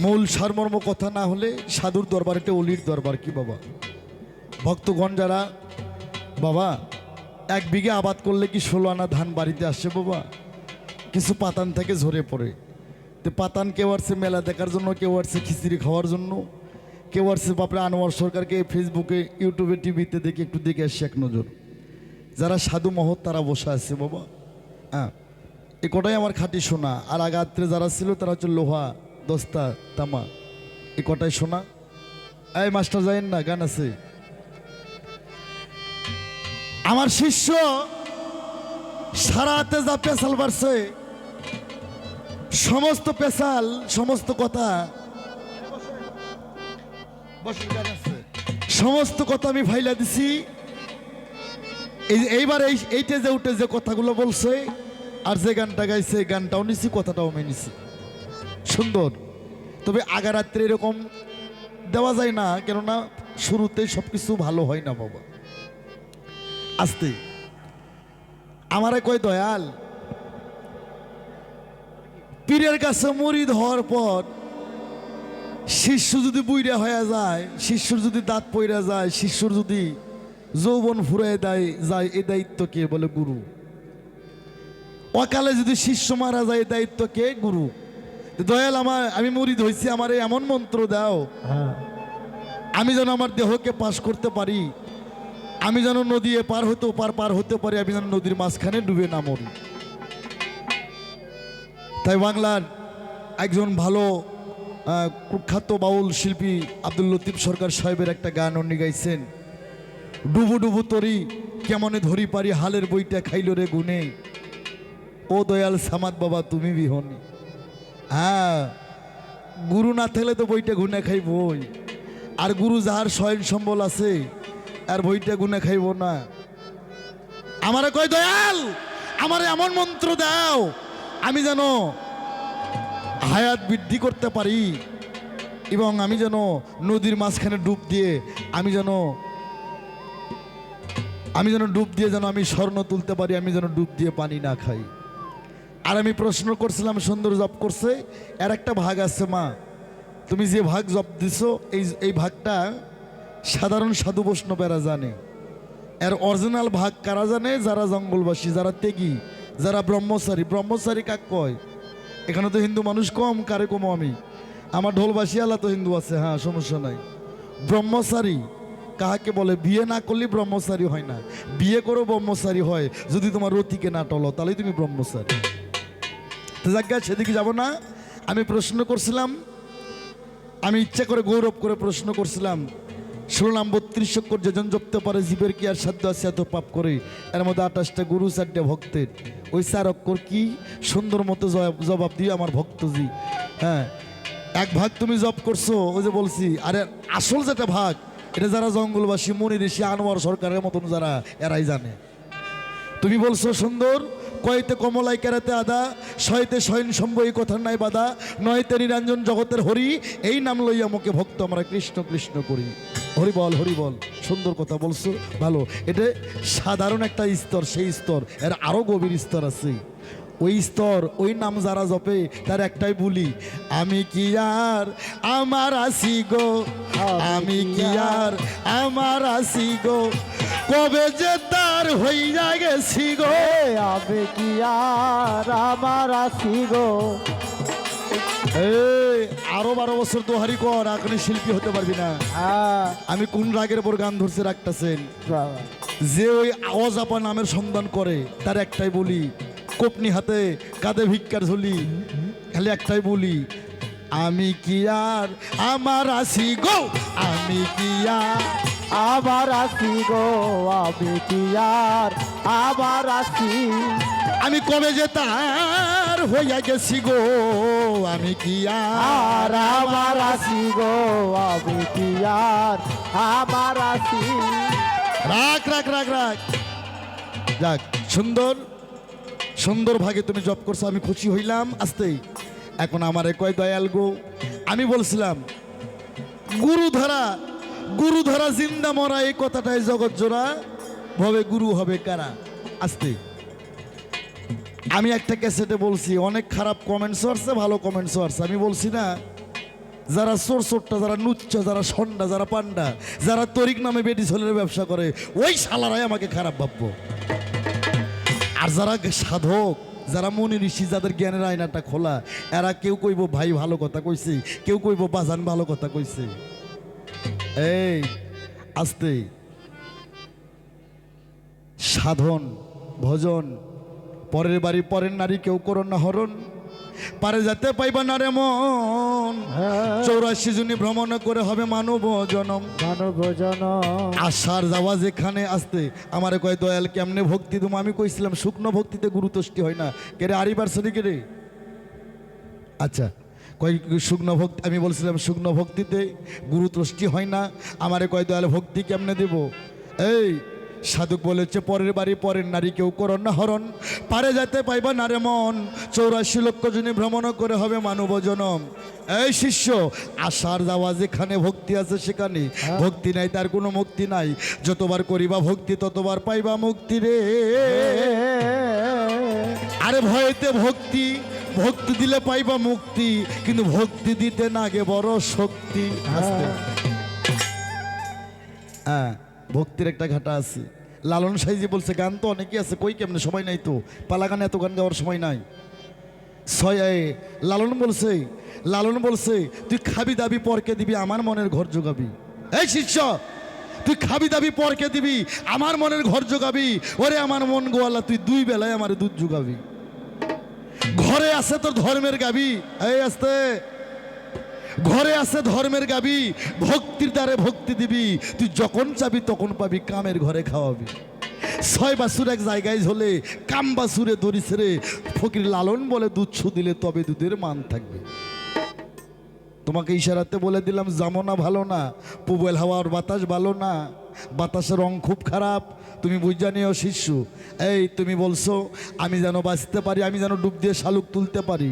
মূল সারমর্ম কথা না হলে সাধুর দরবার, এটা অলির দরবার। কি বাবা, ভক্তগণ যারা বাবা 1 বিঘে আবাদ করলে কি 16 আনা ধান বাড়িতে আসে বাবা? কিছু পাতান থেকে ঝরে পড়ে। তো পাতান কেউ আসছে মেলা দেখার জন্য, কেউ আসছে খিচুড়ি খাওয়ার জন্য, কেউ আসছে বাপরে আনোয়ার সরকারকে ফেসবুকে ইউটিউবে টিভিতে দেখে একটু দেখে আসছে এক নজর। যারা সাধু মহৎ তারা বসে আছে বাবা। হ্যাঁ, এ কটাই আমার খাঁটি শোনা। আর আগাত্রে যারা ছিল তারা হচ্ছে লোহা দস্তা তামা, এ কটাই শোনা। এই মাস্টার যাইন না, গান আছে। আমার শিষ্য সারাতে যা পেশাল বাড়ছে, সমস্ত পেশাল সমস্ত কথা সমস্ত কথা আমি ফাইলা দিছি। এইবার এইটা যে উঠে যে কথাগুলো বলছে আর যে গানটা গাইছে, গানটাও নিছি, কথাটাও আমি নিছি। সুন্দর। তবে আগা রাত্রে এরকম দেওয়া যায় না, কেননা শুরুতে সবকিছু ভালো হয় না বাবা। আস্তে আমারে কয় দয়াল, পীরের কাছে মুরিদ হওয়ার পর শিষ্য যদি বুইড়া হয়ে যায়, শিষ্যর যদি দাঁত পইরা যায়, শিষ্যর যদি যৌবন ফুরায় দেয় যায়, এ দায়িত্ব কে? বলে গুরু। অকালে যদি শিষ্য মারা যায়, এ দায়িত্ব কে? গুরু। দয়াল আমি মুরিদ হয়েছি, আমার এমন মন্ত্র দাও আমি যেন আমার দেহকে পাশ করতে পারি, আমি যেন নদী পার হতে পার হতে পারি, আমি যেন নদীর মাঝখানে ডুবে না মরি। তাই বাংলার একজন ভালো কুখ্যাত বাউল শিল্পী আব্দুল লতিফ সরকার সাহেবের একটা গান উনি গাইছেন, ডুবু ডুবু তরি কেমনে ধরি পারি, হালের বইটা খাইল রে গুনে, ও দয়াল সামাদ বাবা তুমি বিহনি। হ্যাঁ, গুরু না থাকলে তো বইটা গুনে খাইব, আর গুরু যাহার শয়ন সম্বল আছে আর বইটা গুনে খাইব না। আমারে কয় দয়াল, আমার এমন মন্ত্র দাও আমি যেন হায়াত বৃদ্ধি করতে পারি, এবং আমি যেন নদীর মাঝখানে ডুব দিয়ে আমি যেন ডুব দিয়ে যেন আমি স্বর্ণ তুলতে পারি, আমি যেন ডুব দিয়ে পানি না খাই। আর আমি প্রশ্ন করছিলাম, সুন্দর জপ করছে, এর একটা ভাগ আছে মা, তুমি যে ভাগ জপ দিছো এই ভাগটা সাধারণ সাধু বৈষ্ণবেরা জানে। এর অরিজিনাল ভাগ কারা জানে? যারা জঙ্গলবাসী, যারা তেগি, যারা ব্রহ্মচারী। ব্রহ্মচারী কাক কয়? এখানে তো হিন্দু মানুষ কম, কারে কম আমি? আমার ঢোলবাসী আলা তো হিন্দু আছে, হ্যাঁ সমস্যা নাই। ব্রহ্মচারী কাহাকে বলে? বিয়ে না করলে ব্রহ্মচারী হয় না, বিয়ে করেও ব্রহ্মচারী হয় যদি তোমার রতিকে না টলো, তাহলেই তুমি ব্রহ্মচারী। তো জায়গা সেদিকে যাব না। আমি প্রশ্ন করছিলাম, আমি ইচ্ছা করে গৌরব করে প্রশ্ন করছিলাম, শুনলাম 32 অক্ষর যেজন জপতে পারে, জীবের কি আর সাধ্য আছে এত পাপ করে? এর মধ্যে 28টা গুরু, 4টে ভক্তের। ওই 4 অক্ষর কি? সুন্দর মতো জবাব দিয়ে আমার ভক্তজি। হ্যাঁ, এক ভাগ তুমি জপ করছো, ওই যে বলছি। আরে আসল যেটা ভাগ, এটা যারা জঙ্গলবাসী, মনি ঋষি, আনোয়ার সরকারের মতন যারা, এরাই জানে। তুমি বলছো সুন্দর, কয়তে কমলাই কেরাতে আদা, শয়তে শয়ন সম্ভ এই কথার নাই বাধা, নয়তে নিরঞ্জন জগতের হরি, এই নাম লইয়া মুখে ভক্ত আমরা কৃষ্ণ কৃষ্ণ করি। হরি বল হরি বল। সুন্দর কথা বলছো, ভালো। এটা সাধারণ একটা স্তর, সেই স্তর এর আরো গভীর স্তর আছে। ওই স্তর, ওই নাম যারা জপে তার একটাই বলি, আমি কি আর আমার আসি গো, আমি কি আর আমার আসি গো, কবে যে তার হইয়া গেছি গো, আমি কি আর আমার আসি গো। আরো 12 বছর দোহারি কর, এখনই শিল্পী হতে পারবি না। আমি কোন রাগের উপর গান ধরছে রাখতেছেন? যে ওই অজাপা নামের সন্ধান করে তার একটাই বলি, কোপনি হাতে কাঁধে ভিক্ষার ঝুলি, খালি একটাই বলি, আমি কি আর আমার আসি গো, আমি কি আর আমার আসি গো, আমি কি আর আমার আসি, আমি কবে যে তার হইয়া গেছি গো, আমি কি আর আমার আসি গো, আমি কি আর আমার আসি। রাখ রাখ রাখ রাখ, যাক সুন্দর সুন্দর ভাগে তুমি জব করছো, আমি খুশি হইলাম। আসতেই এখন আমারে কয় দয়াল গো, আমি বলছিলাম গুরু ধরা জিন্দা মরা, এই কথাটাই জগৎ জোড়া, ভবে গুরু হবে কারা। আসতে আমি একটা ক্যাসেটে বলছি, অনেক খারাপ কমেন্টসও আসছে, ভালো কমেন্টসও আসছে। আমি বলছি না যারা চোর চোরটা, যারা নুচ্চা, যারা সন্ডা, যারা পান্ডা, যারা তরিক নামে বেটি ছেলের ব্যবসা করে, ওই শালারাই আমাকে খারাপ ভাববো। আর যারা সাধক, যারা মনি ঋষি, যাদের জ্ঞানের আয়নাটা খোলা, এরা কেউ কইব ভাই ভালো কথা কইছে, কেউ কইব বাজান ভালো কথা কইছে। এই আস্তে সাধন ভজন, পরের বাড়ি পরের নারী কেউ করো না হরণ, পারে যেতে পাইবা না রে মন, 84 জনী ভ্রমণ করে হবে মানব জনম। মানব জনম আশার যাওয়া যেখানে আসতে আমারে কয় দয়াল কেমনে ভক্তি তুমি, আমি কইছিলাম শুকনো ভক্তিতে গুরুতষ্টি হয় না। কেরে আরিবার্সরি কেরে, আচ্ছা কয় শুকনো ভক্তি, আমি বলছিলাম শুকনো ভক্তিতে গুরুতষ্টি হয় না। আমারে কয় দয়াল ভক্তি কেমনে দেব। এই সাধক বলেছে পরের বাড়ি পরের নারী কেউ করন না হরণ, পারে যেতে পাইবা না রে মন, 84 লক্ষ জনী ভ্রমণ করে হবে মানব জনম। এই শিষ্য, আশার যাওয়া যেখানে ভক্তি আছে সেখানে, ভক্তি নাই তার কোনো মুক্তি নাই, যতবার করিবা ভক্তি ততবার পাইবা মুক্তি রে। আরে ভয়েতে ভক্তি, ভক্তি দিলে পাইবা মুক্তি, কিন্তু ভক্তি দিতে না গে বড় শক্তি। হ্যাঁ ভক্তির একটা ঘাটা আছে। লালন সাইজি বলছে গান তো অনেকই আছে, কই কেমনে সময় নাই তো, পালা গানে এত গান গাওয়ার সময় নাই। লালন বলছে তুই খাবি দাবি পরকে দিবি আমার মনের ঘর জোগাবি। এই শিষ্য, তুই খাবি দাবি পরকে দিবি আমার মনের ঘর জোগাবি। ওরে আমার মন গোয়ালা, তুই 2 বেলায় আমার দুধ জোগাবি। ঘরে আছে তোর ধর্মের গাবি, এই আসতে ঘরে আছে ধর্মের গাবি, ভক্তির দ্বারে ভক্তি দিবি, তুই যখন চাবি তখন পাবি, কামের ঘরে খাওয়াবি। 6 বাছুর এক জায়গায় ঝোলে, কাম বাছুরে ধরিস রে, ফকির লালন বলে দুধ ছু দিলে তবে দুধের মান থাকবে। তোমাকে ইশারাতে বলে দিলাম জামনা ভালো না, পুবেল হাওয়ার বাতাস ভালো না, বাতাসের রং খুব খারাপ, তুমি বুঝা নিও শিষ্য। এই তুমি বলছো আমি যেন বাঁচতে পারি, আমি যেন ডুব দিয়ে শালুক তুলতে পারি।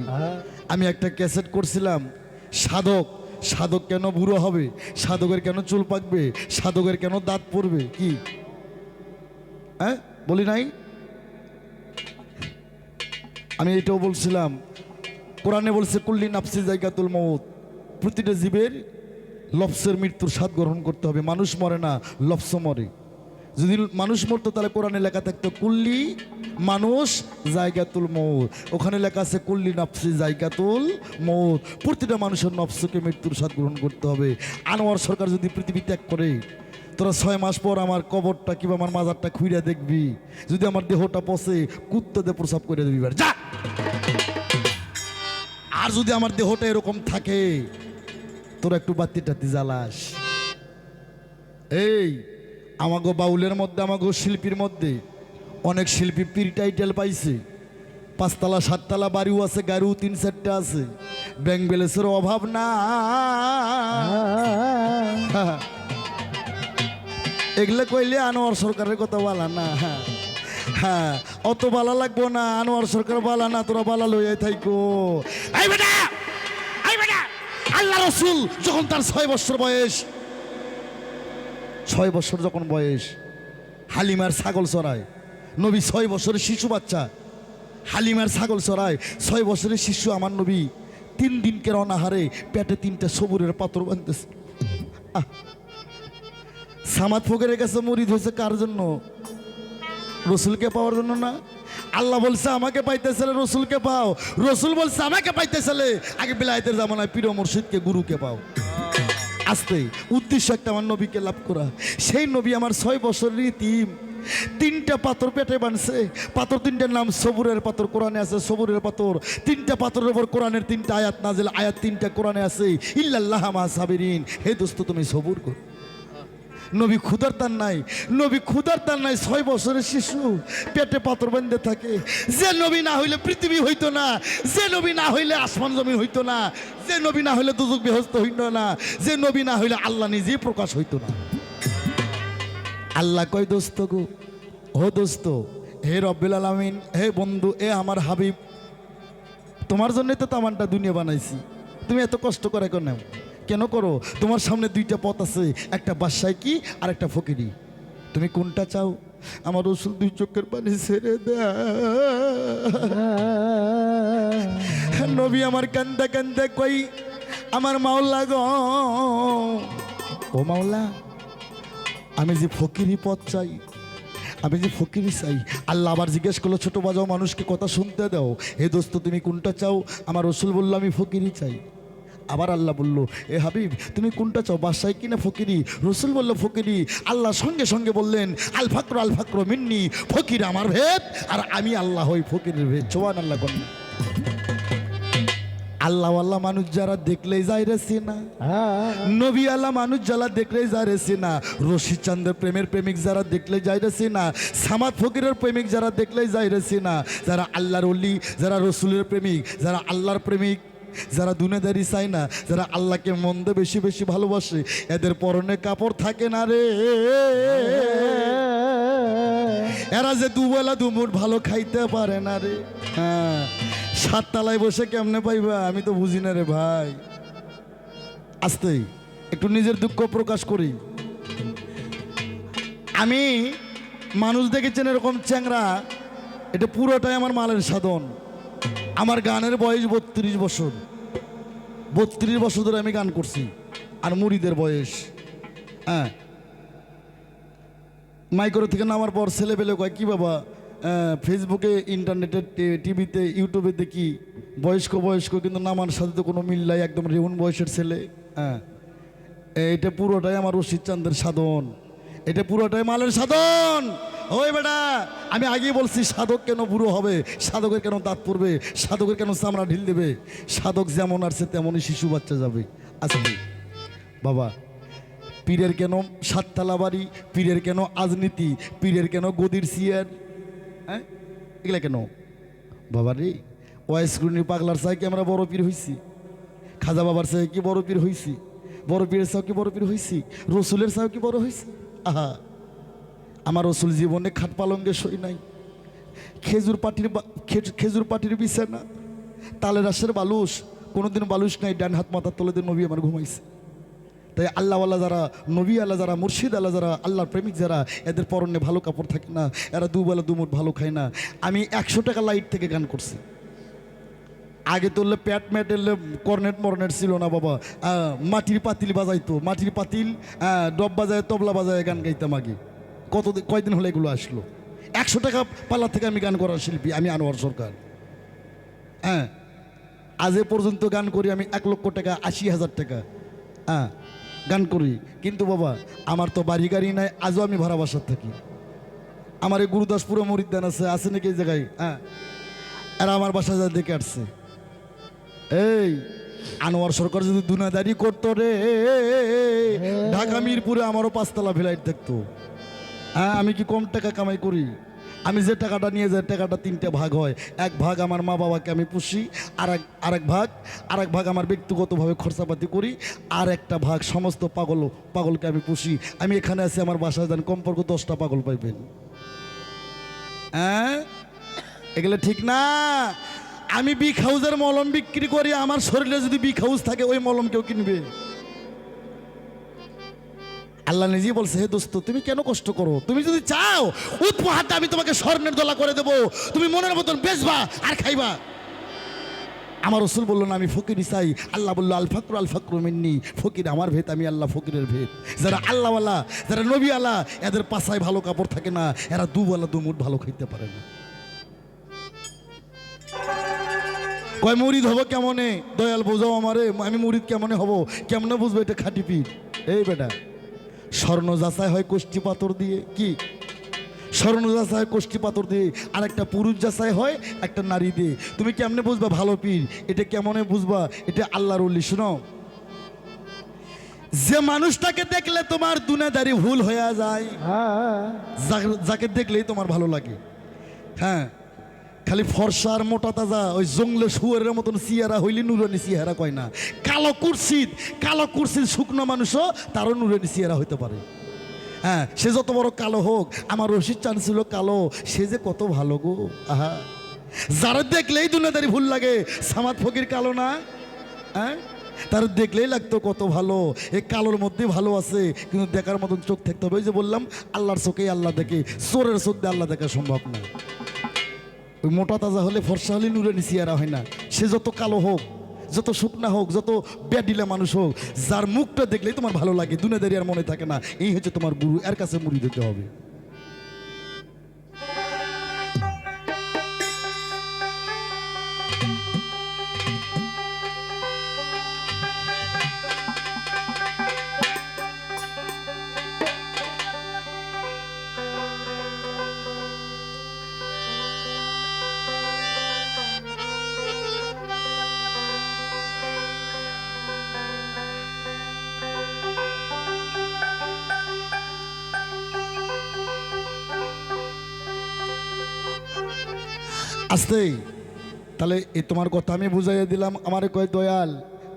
আমি একটা ক্যাসেট করছিলাম, সাধক, সাধক কেন বুড়ো হবে, সাধকের কেন চুল পাকবে, সাধকের কেন দাঁত পড়বে, কি হ্যাঁ বলি নাই? আমি এটাও বলছিলাম, কোরআনে বলছে কুল্লি নাফসি জায়গাতুল মউত, প্রতিটা জীবের লফসের মৃত্যুর স্বাদ গ্রহণ করতে হবে। মানুষ মরে না, লফস মরে। যদি মানুষ মরতো তাহলে কোরআনে লেখা থাকতো কুল্লি মানুষ জায়গাতুল মউত, ওখানে লেখা আছে কুল্লি নাফসি জায়গাতুল মউত, প্রতিটা মানুষের নফসকে মৃত্যুর স্বাদ গ্রহণ করতে হবে। আনোয়ার সরকার যদি পৃথিবী ত্যাগ করে, তোরা 6 মাস পর আমার কবরটা কিংবা আমার মাজারটা খুঁড়ে দেখবি, যদি আমার দেহটা পচে কুত্তাতে প্রসাব করে দিবি যা। আর যদি আমার দেহটা এরকম থাকে, তোরা একটু বাতি টাতি জ্বালাস। এই আমাগো বাউলের মধ্যে, আমাগো শিল্পীর মধ্যে অনেক শিল্পী পীর টাইটেল পাইছে, 5 তলা 7 তলা বাড়িও আছে, গাড়িও 3-4টা আছে, ব্যাংক ব্যালেন্সের অভাব না। এগুলো কইলে আনোয়ার সরকারের কথা বলা না। হ্যাঁ অত বালা লাগবো না, আনোয়ার সরকার বালা না, তোরা বালা লইয়াই থাইকো। এই বেটা, এই বেটা, আল্লাহ রসুল যখন তার 6 বছর বয়স, 6 বছর যখন বয়স, হালিমার ছাগল চড়ায়। নবী 6 বছরের শিশু বাচ্চা, হালিমার ছাগল চড়ায়। 6 বছরের শিশু আমার নবী 3 দিনকে অনাহারে পেটে 3টা সবুরের পাথর বানতেছে। সামাদ ফকিরের কাছে মুরিদ হয়েছে কার জন্য? রসুলকে পাওয়ার জন্য না। আল্লাহ বলছে আমাকে পাইতেছিলে রসুলকে পাও, রসুল বলছে আমাকে পাইতেছিলে আগে বিলায়েতের জামানায় পীর মুর্শিদকে গুরুকে পাও। আসতে উদ্দেশ্য একটা আমার নবীকে লাভ করা। সেই নবী আমার 6 বছরের ইতিম, 3টা পাথর পেটে বানছে। পাথর 3টার নাম সবুরের পাথর, কোরআনে আছে সবুরের পাথর। 3টা পাথরের উপর কোরআনের 3টা আয়াত নাজিল, আয়াত 3টা কোরআনে আছে, ইল্লাল্লাহ মা সাবিরিন, হে দোস্ত তুমি সবুর কর। নবী ক্ষুধার তার নাই, নবী ক্ষুধার তার নাই। 6 বছরের শিশু পেটে পাথর বেঁধে থাকে। যে নবী না হইলে পৃথিবী হইতো না, যে নবী না হইলে আসমান জমিন হইতো না, যে নবী না হইলে দুজক বেহস্ত হইতো না, যে নবী না হইলে আল্লাহ নিজে প্রকাশ হইতো না। আল্লাহ কয় দোস্ত গো, ও দোস্ত, হে রব্বুল আলামিন, হে বন্ধু, এ আমার হাবিব, তোমার জন্যই তো তামানটা দুনিয়া বানাইছি, তুমি এত কষ্ট করে কেন করো? তোমার সামনে 2টা পথ আছে, একটা বাদশাহী কি আর একটা ফকিরি, তুমি কোনটা চাও? আমার রসুল 2 চোখের পানি ছেড়ে দেয়। নবী আমার কান্দা কান্দা কই আমার মাওলা গো, ও মাওলা, আমি যে ফকিরি পথ চাই, আমি যে ফকিরি চাই। আল্লাহ আবার জিজ্ঞেস করলো, ছোট বাজাও মানুষকে কথা শুনতে দাও, হে দোস্ত তুমি কোনটা চাও? আমার রসুল বললো আমি ফকিরি চাই। আবার আল্লাহ বলল, এ হাবিব তুমি কোনটা চাও, বাদশাহী কিনা ফকিরি? রসুল বলল ফকিরি। আল্লাহ সঙ্গে সঙ্গে বললেন, আল ফাকর মিন্নি, ফকির আমার ভেদ আর আমি আল্লাহ হই ফকিরের ভেদ। সোয়ান আল্লাহ কন্যা। আল্লাহ আল্লাহ মানুষ যারা দেখলেই যায় রে সিনা, নবী আল্লাহ মানুষ যারা দেখলেই যায় রে সিনা, রশিদ চান্দের প্রেমের প্রেমিক যারা দেখলে যায় রে সিনা, সামাদ ফকিরের প্রেমিক যারা দেখলেই যায় রে সিনা, যারা আল্লাহর ওলি, যারা রসুলের প্রেমিক, যারা আল্লাহর প্রেমিক, যারা দুনিয়াদারি চায় না, যারা আল্লাহকে মন্দ বেশি বেশি ভালোবাসে, এদের পরনে কাপড় থাকে না রে। এরা যে দুবেলা দুমুঠ ভালো খাইতে পারে না রে। হ্যাঁ, সাততলায় বসে কেমনে পাইবা আমি তো বুঝি না রে ভাই। আসতেই একটু নিজের দুঃখ প্রকাশ করি। আমি মানুষ দেখেছেন এরকম চ্যাংরা, এটা পুরোটাই আমার মালের সাধন। আমার গানের বয়স 32 বছর, 32 বছর ধরে আমি গান করছি। আর মুড়িদের বয়স, হ্যাঁ, মাইক্রো থেকে নামার পর ছেলেবেলে কয় কি বাবা, ফেসবুকে, ইন্টারনেটে, টিভিতে, ইউটিউবে দেখি বয়স্ক বয়স্ক, কিন্তু নামার সাথে তো কোনো মিল নাই, একদম রেউন বয়সের ছেলে। হ্যাঁ, এটা পুরোটাই আমার রশিদ চান্দের সাধন, এটা পুরোটাই মালের সাধন। ওই বেটা, আমি আগেই বলছি, সাধক কেন বুড়ো হবে, সাধকের কেন দাঁত পড়বে, সাধকের কেন চামড়া ঢিল দেবে? সাধক যেমন আসছে তেমনই শিশু বাচ্চা যাবে। আসলে বাবা, পীরের কেন সাততলা বাড়ি, পীরের কেন আজনীতি, পীরের কেন গদির চেয়ার? হ্যাঁ, এগুলা কেন বাবা রে? ওয়াইস গ্রুনি পাগলার চাই কি আমরা বড় পীর হইছি? খাজা বাবার চাই কি বড় পীর হইছি? বড় পীরের চাও কি বড় পীর হইছি? রসুলের চাও কি বড় হইছি? আহা, আমার রসুল জীবনে খাট পালঙ্গে সই নাই, খেজুর পাটির বিছানা, তালের রাসের বালুস, কোনোদিন বালুস নাই, ডান হাত মাথার তলে দিয়ে নবী আমার ঘুমাইছে। তাই আল্লাহওয়ালা যারা, নবী আল্লাহ যারা, মুর্শিদ আল্লাহ যারা, আল্লাহর প্রেমিক যারা, এদের পরনে ভালো কাপড় থাকে না, এরা দুবেলা দুমুঠ ভালো খায় না। আমি 100 টাকা লাইট থেকে গান করছি। আগে তোলে প্যাট ম্যাট এলে কর্নেট মর্নেট ছিল না বাবা, মাটির পাতিল বাজাইতো, মাটির পাতিল, ডব বাজায়, তবলা বাজায় গান গাইতাম আগে। কয়দিন হলে এগুলো আসলো? 100 টাকা পাল্লা থেকে আমি গান করার শিল্পী, আমি আনোয়ার সরকার। হ্যাঁ, আজ এ পর্যন্ত গান করি আমি 1 লক্ষ টাকা, 80,000 টাকা, হ্যাঁ, গান করি। কিন্তু বাবা, আমার তো বাড়ি গাড়ি নাই, আজও আমি ভাড়া বাসার থাকি। আমার এই গুরুদাসপুরে মরিদ্দান আছে নাকি এই জায়গায়? হ্যাঁ, এরা আমার বাসা যা দেখে আসছে। এই আনোয়ার সরকার যদি দুনিয়াদারি করতো রে, ঢাকা মিরপুরে আমারও 5 তলা ফ্লাইট থাকতো। হ্যাঁ, আমি কি কম টাকা কামাই করি? আমি যে টাকাটা নিয়ে যাই, টাকাটা 3টে ভাগ হয়। 1 ভাগ আমার মা বাবাকে আমি পুষি, আরেক ভাগ আমার ব্যক্তিগতভাবে খরচাপাতি করি, আর একটা ভাগ সমস্ত পাগলকে আমি পুষি। আমি এখানে আছি, আমার বাসায় যান কমপক্ষে 10টা পাগল পাইবেন। হ্যাঁ, এগুলো ঠিক না। আমি বিগ হাউসের মলম বিক্রি করি, আমার শরীরে যদি বিগ হাউস থাকে ওই মলম কেউ কিনবে? আল্লাহ নিজেই বলছে, হে দোস্ত তুমি কেন কষ্ট করো? তুমি যদি চাও উপহারটা আমি তোমাকে স্বর্ণের দলা করে দেবো, তুমি মনের মতন বেচবা আর খাইবা। আমার রসুল বললো না আমি ফকিরি চাই। আল্লাহ বললো আল ফাকরু মিন্নি, ফকির আমার ভেদ, আমি আল্লাহ ফকিরের ভেদ। যারা আল্লাহওয়ালা, যারা নবী আল্লাহ, এদের পাছায় ভালো কাপড় থাকে না, এরা দুবেলা দুমুঠ ভালো খাইতে পারে না। কয় মুরিদ হবো কেমনে? দয়াল বোঝাও আমারে, আমি মুরিদ কেমনে হব? কেমনে বুঝবো এটা খাঁটি পীর? এই বেটা, স্বর্ণ যাচাই হয় কোষ্ঠী পাথর দিয়ে। কি স্বর্ণ যাচাই হয় কোষ্ঠী পাথর দিয়ে, আর একটা পুরুষ যাচাই হয় একটা নারী দিয়ে। তুমি কেমনে বুঝবা ভালো পীর? এটা কেমনে বুঝবা এটা আল্লাহর ওলি? শুনো, যে মানুষটাকে দেখলে তোমার দুনিয়াদারি ভুল হয়ে যায়, যাকে দেখলেই তোমার ভালো লাগে, হ্যাঁ, খালি ফর্সা আর মোটা তাজা, ওই জঙ্গলে শুয়ারের মতন চেহারা হইলে নুরানি চেহারা কয় না। কালো কুরসিদ শুকনো মানুষও তারও নুরানি চেহারা হইতে পারে। হ্যাঁ, সে যত বড় কালো হোক, আমার রশিদ চান ছিল কালো, সে যে কত ভালো গো। আহা, যারা দেখলেই দুনিয়াদারি ভুল লাগে, সামাদ ফকির কালো না? হ্যাঁ, তার দেখলেই লাগতো কত ভালো। এই কালোর মধ্যে ভালো আছে, কিন্তু দেখার মতন চোখ থাকতে হবে। ওই যে বললাম, আল্লাহর চোখেই আল্লাহ দেখে, চোরের চোখ দিয়ে আল্লাহ দেখা সম্ভব না। ওই মোটা তাজা হলে, ফর্সা হলে নুরানি চেহারা হয় না। সে যত কালো হোক, যত শুকনা হোক, যত ব্যাডিলা মানুষ হোক, যার মুখটা দেখলেই তোমার ভালো লাগে, দুনিয়াদারি আর মনে থাকে না, এই হচ্ছে তোমার গুরু, এর কাছে মুড়ি দিতে হবে। আসতেই তাহলে এই তোমার কথা আমি বুঝাইয়া দিলাম। আমারে কয় দয়াল,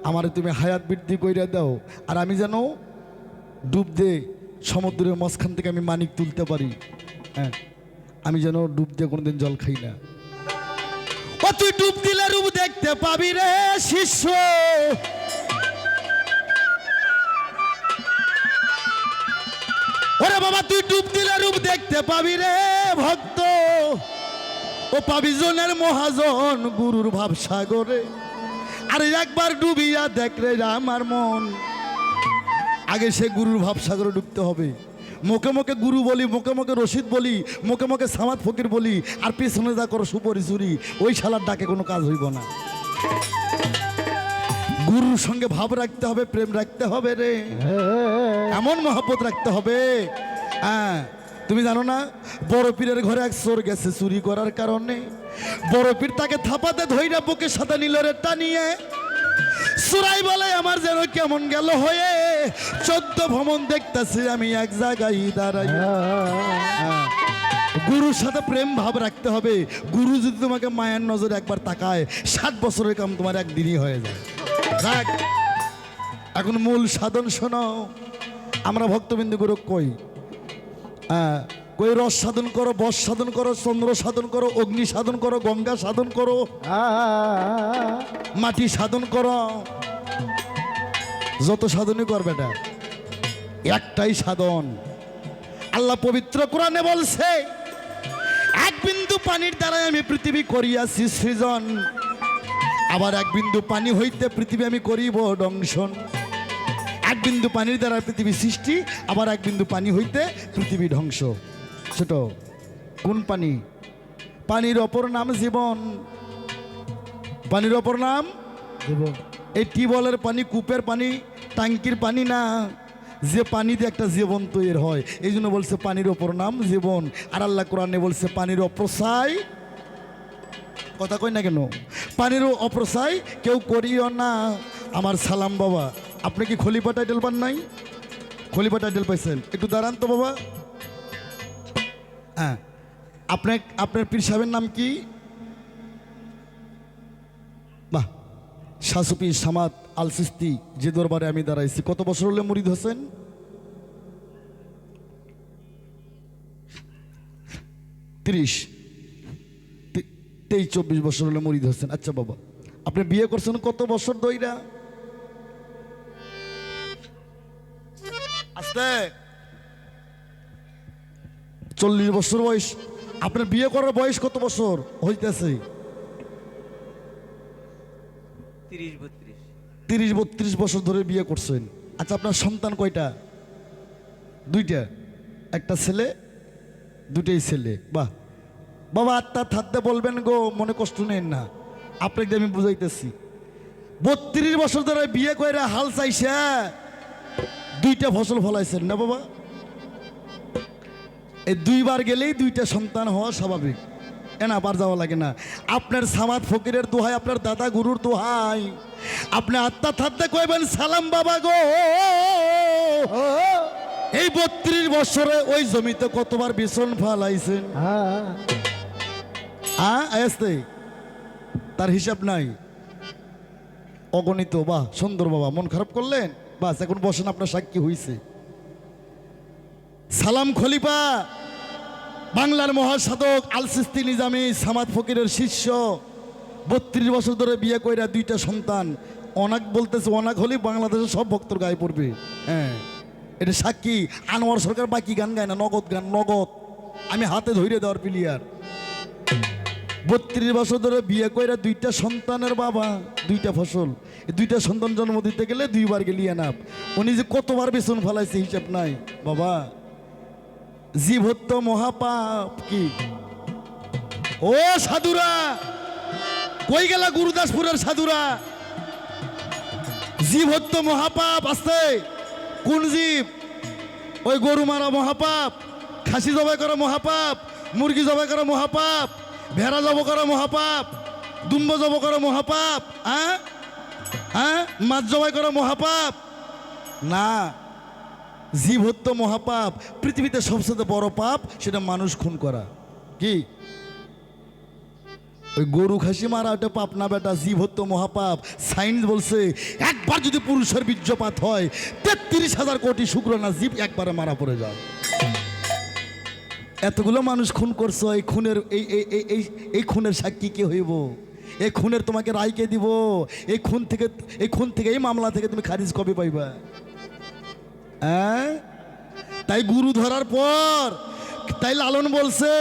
আমারে তুমি হায়াত বৃদ্ধি কইরা দাও, আর আমি যেন ডুব দে সমুদ্রের মাঝখান থেকে আমি মানিক তুলতে পারি। হ্যাঁ, আমি যেন ডুব দিয়ে কোনোদিন জল খাই না। ও তুই ডুব দিলে রূপ দেখতে পাবি রে শিষ্য, ওরে বাবা তুই ডুব দিলে রূপ দেখতে পাবি রে ভক্ত, ও পাবি জনের মহাজন গুরুর ভাব সাগরে। আরে একবার ডুবিয়া দেখ রে আমার মন, আগে সে গুরুর ভাব সাগরে ডুবতে হবে। মুখে মুখে গুরু বলি, মুখে মুখে রশিদ বলি, মুখে মুখে সামাদ ফকির বলি, আর পিছনে যা করো সুপরি চুরি, ওই শালার ডাকে কোনো কাজ হইব না। গুরুর সঙ্গে ভাব রাখতে হবে, প্রেম রাখতে হবে রে, এমন মহব্বত রাখতে হবে। হ্যাঁ, তুমি জানো না বড় পীরের ঘরে এক চোর গেছে চুরি করার কারণে, বড় পীর তাকে থাপাতে ধইরা বুকের সাথে নিল রে টানিয়ে। সুরাই বলে আমার যেন কেমন গেল হয়ে, 14 ভ্রমণ দেখতেছি আমি এক জায়গায় দাঁড়াই। গুরুর সাথে প্রেম ভাব রাখতে হবে। গুরু যদি তোমাকে মায়ের নজরে একবার তাকায়, 60 বছরের কাম তোমার একদিনই হয়ে যায়। রাখ, এখন মূল সাধন শোনো। আমরা ভক্তবিন্দু গুরু কই, কই রস সাধন করো, বস সাধন করো, চন্দ্র সাধন করো, অগ্নি সাধন করো, গঙ্গা সাধন করো, মাটি সাধন করো, যত সাধনই করবে না, একটাই সাধন। আল্লাহ পবিত্র কোরআনে বলছে, এক বিন্দু পানির দ্বারাই আমি পৃথিবী করিয়াছি সৃজন, আবার এক বিন্দু পানি হইতে পৃথিবী আমি করিব দংশন। এক বিন্দু পানির দ্বারা পৃথিবী সৃষ্টি, আবার এক বিন্দু পানি হইতে পৃথিবী ধ্বংস। ছোট কোন পানি? পানির অপর নাম জীবন। পানির অপর নাম জীবন। এই টিউবওয়েলের পানি, কূপের পানি, ট্যাঙ্কির পানি না, যে পানি দিয়ে একটা জীবন তৈরি হয়, এই জন্য বলছে পানির অপর নাম জীবন। আর আল্লাহ কোরআনে বলছে পানির অপ্রসায়, কথা কই না কেন, পানিরও অপ্রসায় কেউ করিও না। আমার সালাম বাবা, আপনি কি খলিফা টাইটেল পান নাই? খলিফা টাইটেল পাইছেন, একটু দাঁড়ান তো বাবা। হ্যাঁ, আপনার পীর সাহেবের নাম কি? বাহ, শাসুপি সামাদ আল সিস্তি, যে দরবারে আমি দাঁড়াইছি। কত বছর হলে মুরিদ হোসেন? 23-24 বছর হলে মুরিদ হোসেন। আচ্ছা বাবা, আপনি বিয়ে করছেন কত বছর ধইরা? আস্তে 40 বছর বয়স। আপনার বিয়ে করার বয়স কত বছর হইতেছে? 30-32 বছর ধরে বিয়ে করছেন। আচ্ছা, আপনার সন্তান কয়টা? 2টা, একটা ছেলে, 2টাই ছেলে। বাহ বাবা, আত্মা থাকতে বলবেন গো, মনে কষ্ট নেন না, আপনাকে আমি বুঝাইতেছি। 32 বছর ধরে বিয়ে করে হাল চাইছে, 2টা ফসল ফলাইছেন না বাবা? এই 2বার গেলেই 2টা সন্তান হওয়া স্বাভাবিক, না বার যাওয়া লাগে না। আপনার সামাদ ফকিরের দোহাই, আপনার দাদা গুরুর দোহাই, আপনি আত্মা থাকতে কইবেন সালাম বাবা গো, এই 32 বছরে ওই জমিতে কতবার বিছন ফালাইছেন? আসতে তার হিসাব নাই, অগণিত। বাহ, সুন্দর বাবা, মন খারাপ করলেন? বাস, এখন বসেন, আপনার সাক্ষী হইছে। সালাম খলিফা, বাংলার মহাসাধক আল সিস্তি নিজামী সামাদ ফকিরের শিষ্য, 32 বছর ধরে বিয়ে কইরা 2টা সন্তান। অনাক বলতেছে, অনাক হলেই বাংলাদেশের সব ভক্তর গায়ে পড়বে। হ্যাঁ, এটা সাক্ষী। আনোয়ার সরকার বাকি গান গায় না, নগদ গান, নগদ। আমি হাতে ধরে দেওয়ার প্লেয়ার। 32 বছর ধরে বিয়ে কইরা 2টা সন্তানের বাবা, 2টা ফসল, এই 2টা সন্তান জন্ম দিতে গেলে 2বার গেলিয়ে নাপ। উনি যে কতবার বেসন ফেলাইছে হিসাব নাই বাবা। জীব হত্যা মহাপাপ। কি ও সাধুরা, কই গেলা গুরুদাসপুরের সাধুরা? জীব হত্যা মহাপাপ আছে। কোন জীব? ওই গরু মারা মহাপাপ, খাসি জবাই করা মহাপাপ, মুরগি জবাই করা মহাপাপ, ভেড়া জব করা মহাপাপ, দুম্ব জব করা মহাপাপ, হ্যাঁ হ্যাঁ, মাছ জবাই করা মহাপাপ না। জীব হত্যা মহাপাপ। পৃথিবীতে সবচেয়ে বড় পাপ সেটা মানুষ খুন করা। কি ওই গরু খাসি মারা ওটা পাপ না বেটা, জীব হত্যা মহাপাপ। সায়েন্স বলছে একবার যদি পুরুষের বীর্যপাত হয় 33,000 কোটি শুক্রাণু জীব একবারে মারা পড়ে যায়। এতগুলো মানুষ খুন করছো, এই খুনের এই খুনের সাক্ষী কে হইব? এই খুনের তোমাকে রায় কে দিব? এই খুন থেকে এই মামলা থেকে তুমি খারিজ কবে পাইবা? হ্যাঁ, তাই গুরু ধরার পর তাই লালন বলছে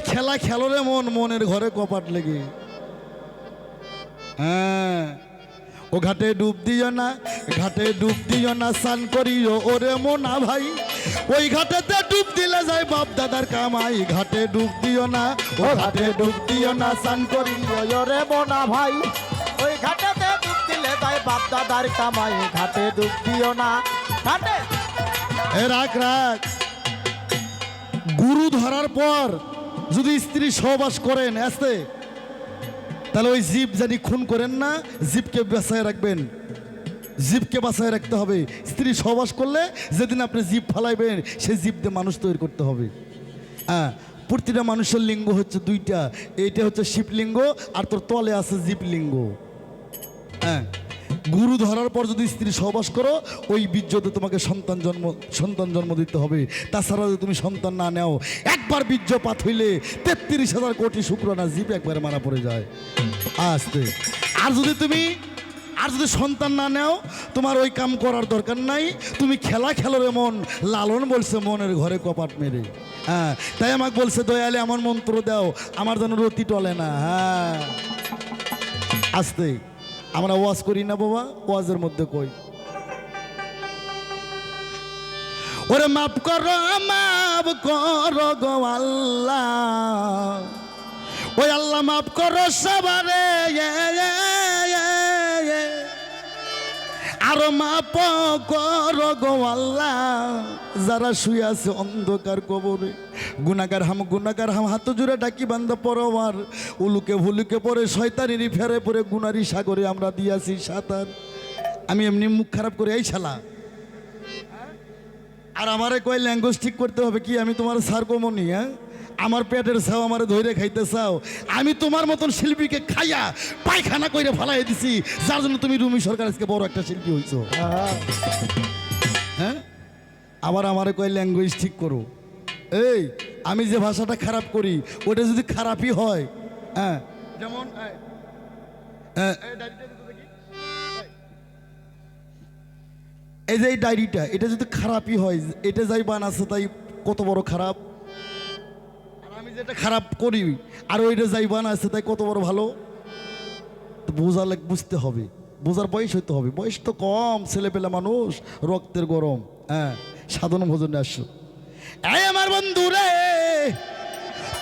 খেলা খেলো রে মন, মনের ঘরে কপাট লেগে। হ্যাঁ, ও ঘাটে ডুব দিও না, ঘাটে ডুব দিও না, স্নান করিও ওরে মোনা ভাই। ওই ঘাটেতে ডুব দিলে যায় বাপ দাদার কামাই। ঘাটে ডুব দিও না, ও ঘাটে ডুব দিও না, স্নান করিও ওরে মোনা ভাই, ওই ঘাটেতে ডুব দিলে যায় বাপ দাদার কামাই। ঘাটে ডুব দিও না, ঘাটে। এ রাখ রাখ। গুরু ধরার পর যদি স্ত্রী সহবাস করেন আসতে, তাহলে ওই জীব জানি খুন করেন না, জীবকে বাঁচায় রাখবেন, জীবকে বাঁচায় রাখতে হবে। স্ত্রী সহবাস করলে যেদিন আপনি জীব ফালাইবেন সেই জীব দিয়ে মানুষ তৈরি করতে হবে। হ্যাঁ, প্রতিটা মানুষের লিঙ্গ হচ্ছে 2টা। এইটা হচ্ছে শিবলিঙ্গ আর তোর তলে আছে জীবলিঙ্গ। হ্যাঁ, গুরু ধরার পর যদি স্ত্রী সহবাস করো ওই বীর্যতে তোমাকে সন্তান জন্ম দিতে হবে। তাছাড়া যদি তুমি সন্তান না নেও, একবার বীর্যপাত হইলে 33,000 কোটি শুক্রাণু জীব একবারে মারা পড়ে যায় আসতে। আর যদি সন্তান না নেও, তোমার ওই কাম করার দরকার নাই। তুমি খেলা খেলো রে মন, লালন বলছে মনের ঘরে কপাট মেরে। হ্যাঁ, তাই আমাকে বলছে দয়ালে আমার মন্ত্র দাও, আমার যেন রতি টলে না। হ্যাঁ, আসতে আমরা ওয়াজ করি না বাবা, ওয়াজের মধ্যে কই ওরে মাফ করো গো আল্লাহ, ওই আল্লাহ মাফ করো সবারে, আরো মাফ করো গো আল্লাহ যারা শুয়ে আছে অন্ধকার কবরে। গুনাগার হাম হাত জুড়ে ডাকি বান্ধা পরোয়ার, উলুকে ভুলুকে পরে শয়তানেরই ফেরে পরে গুনারি সাগরে আমরা দিয়াছি সাঁতার। আমি এমনি মুখ খারাপ করে এই শালা, আর আমারে কয় ল্যাঙ্গুয়েজ ঠিক করতে হবে কি? আমি তোমার সার কমনি? হ্যাঁ, আমার পেটের ছাও আমারে ধরে খাইতে চাও? আমি তোমার মতন শিল্পীকে খাইয়া পায়খানা কইরে ফালাই দিছি, যার জন্য তুমি রুমি সরকার আজকে বড় একটা শিল্পী হইছো। হ্যাঁ, আবার আমারে কয় ল্যাঙ্গুয়েজ ঠিক করো। এই আমি যে ভাষাটা খারাপ করি ওটা যদি খারাপই হয়, হ্যাঁ, যেমন এই যে এই ডায়েরিটা, এটা যদি খারাপই হয়, এটা যাই বানাচ্ছে তাই কত বড় খারাপ। আর আমি যেটা খারাপ করি আর ওইটা যাই বানাচ্ছে তাই কত বড় ভালো। বুঝতে হবে, বোঝার বয়স হইতে হবে। বয়স তো কম, ছেলেপেলে মানুষ, রক্তের গরম। হ্যাঁ, সাধন ভোজনে আসো। এই আমার বন্ধু রে,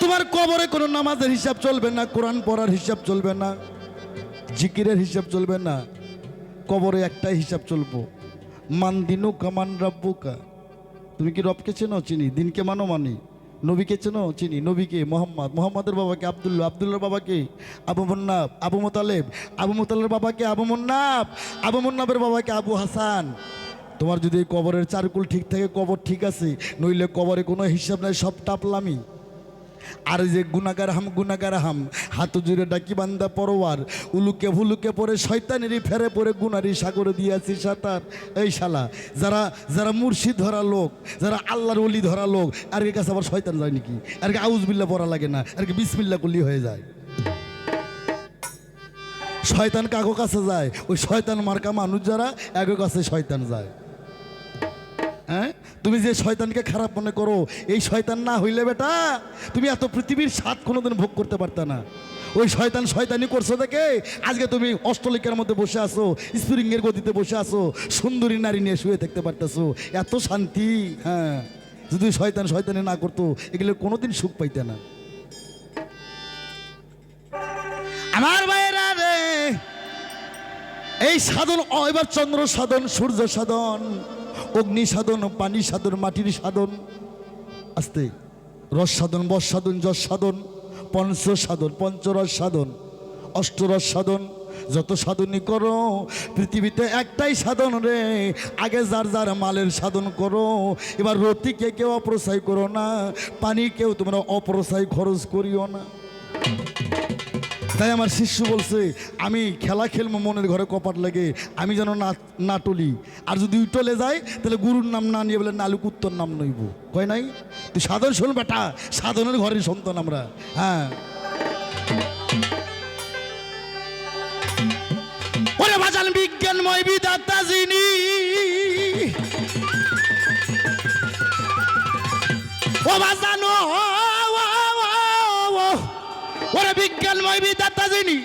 তোমার কবরে কোনো নামাজের হিসাব চলবে না, কোরআন পড়ার হিসাব চলবে না, জিকিরের হিসাব চলবে না। কবরে একটাই হিসাব চলবো, মান দিনু কামান রাব্বুকা। তুমি কি রবকে চেনো? চিনি। দিনকে মানো মানি। নবীকে চেনো? চিনি। নবীকে মোহাম্মদের বাবাকে আব্দুল্লাহ, আব্দুল্লাহর বাবাকে আবু মুন্নাব, আবু মুতালেব, আবু মুতালের বাবাকে আবু মুন্নাব, আবু মুন্নাবের বাবাকে আবু হাসান। তোমার যদি এই কবরের চারকুল ঠিক থাকে কবর ঠিক আছে, নইলে কবরে কোনো হিসাব নাই, সব টাপলামি। আর যে গুনাগার হাম হাত জুড়ে ডাকি বান্দা পরোয়ার, উলুকে ভুলুকে পরে শয়তানেরই ফেরে পরে গুনারি সাগরে দিয়েছি সাঁতার। এই শালা, যারা মুর্শিদ ধরা লোক, যারা আল্লাহর ওলি ধরা লোক, আর এর কাছে আবার শয়তান যায় নাকি? আর কি আউজবিল্লা পড়া লাগে না? আর কি বিসমিল্লা করলি হয়ে যায়? শয়তান কাগো কাছে যায়? ওই শয়তান মার্কা মানুষ যারা এগো কাছে শয়তান যায়। হ্যাঁ, তুমি যে শয়তানকে খারাপ মনে করো, এই শয়তান না হইলে বেটা তুমি এত পৃথিবীর স্বাদ কোনোদিন ভোগ করতে পারতা না। ওই শয়তান শয়তানি করছো দেখে আজকে তুমি অষ্টলিকার মধ্যে বসে আছো, স্প্রিংয়ের গতিতে বসে আছো, সুন্দরী নারী নিয়ে শুয়ে থাকতে পারতেছো, এত শান্তি। হ্যাঁ, যদি শয়তান শয়তানি না করতো এগুলো কোনোদিন সুখ পাইতে না। আমার ভাইয়েরা রে, এই সাধন এবার চন্দ্র সাধন, সূর্য সাধন, অগ্নি সাধন, পানি সাধন, মাটির সাধন, আস্তে রস সাধন, বস সাধন, যশ সাধন, পঞ্চ সাধন, পঞ্চরস সাধন, অষ্টরস সাধন, যত সাধনই করো পৃথিবীতে একটাই সাধন রে, আগে যার যার মালের সাধন করো। এবার রতিকে কেউ অপ্রসায় করো না, পানি কেউ তোমরা অপ্রসায় খরচ করিও না। তাই আমার শিষ্য বলছে আমি খেলা খেলবো মনের ঘরে কপাট লাগে, আমি যেন না টলি, আর যদি টলে যায় তাহলে গুরুর নাম না নিয়ে বলে নালুক উত্তর নাম নইব। কয় নাই তুই সাধন শোন বেটা, সাধনের ঘরের সন্তান আমরা। হ্যাঁ, ওরে বাজান বিজ্ঞানময় বিধাতা যিনি, ও বাজানো ওরে বিজ্ঞানময় বিধাতা যিনি,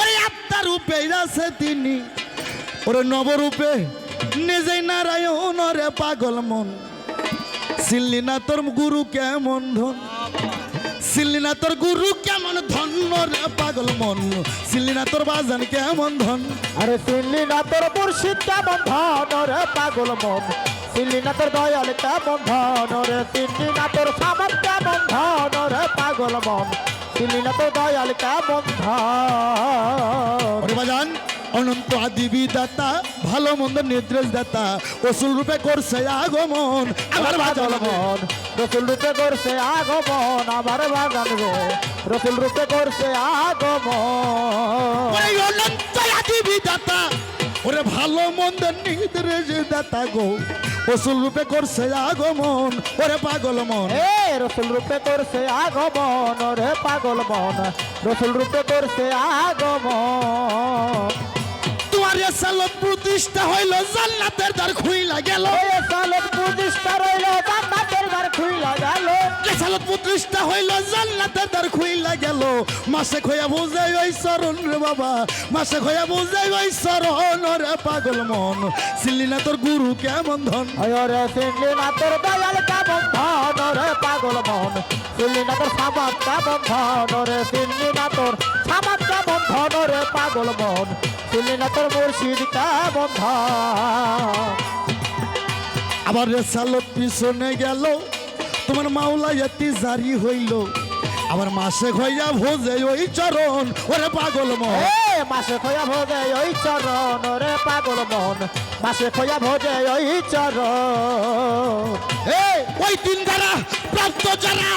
ওরে আত্মার রূপে আছে তিনি, ওরে নবরূপে নিজেই নারায়ণ রে পাগল মন, চিনলি না তোর গুরু কেমন ধন, চিনলি না তোর গুরু কেমন ধন্য রে পাগল মন, চিনলি না তোর বাজান কেমন ধন, আরে চিনলি না তোর মুর্শিদ কেমন ধন রে পাগল মন, চিনলি না তোর দয়াল কেমন ধন রে, চিনলি না তোর সামত কেমন ধন রে পাগল মন, চিনলি না তোর দয়াল কেমন ধন। ওরে বাজান অনন্ত আদি বিধাতা, ভালো মন্দ নির্দেশ দাতা, অসুল রূপে করছে আগমন আমার বাজান মন, রসুল রূপে করছে আগমন আমার বাগান রে, রসুল রূপে করছে আগমন। ওরে অনন্ত আদি বিধাতা, ওরে ভালো মন্দ নির্দেশ দাতা গো, অসুল রূপে করছে আগমন ওরে পাগল মন। এ রসুল রূপে করছে আগমন রে পাগল মন, রসুল রূপে করছে আগমন। তোমার সালত প্রতিষ্ঠা হইল জান্নাতের দ্বার খুইলা গেল, সালত প্রতিষ্ঠা রইল জান্নাতের দ্বার খুইলা গেল, সালত প্রতিষ্ঠা হইল জান্নাতের দ্বার খুইলা গেল, মাসে খোয়া বুঝাই ওই চরণ রে বাবা, মাসে খোয়া বুঝাই ওই চরণ রে পাগল মন, চিনলি না তোর গুরু কেমন ধন, রে চিনলি না তোর দয়াল কেমন ধন রে পাগল মন, চিনলি না তোর সামাদ কেমন ধন রে, চিনলি না তোর সামাদ কেমন ধন রে পাগল মন, চিনলি না তোর মুর্শিদ কেমন ধন। আবার রেসালত পিছনে গেল তোমার মাওলা এতি জারি হইল, আবার মাসে খোয়া ভোজে ওই চরণ ওরে পাগল মন, মাসে খোয়া ভোজে ওই চরণ রে পাগল মন, মাসে খোয়া ভোজে ওই চরণ। ওই দিন যারা প্রাপ্ত যারা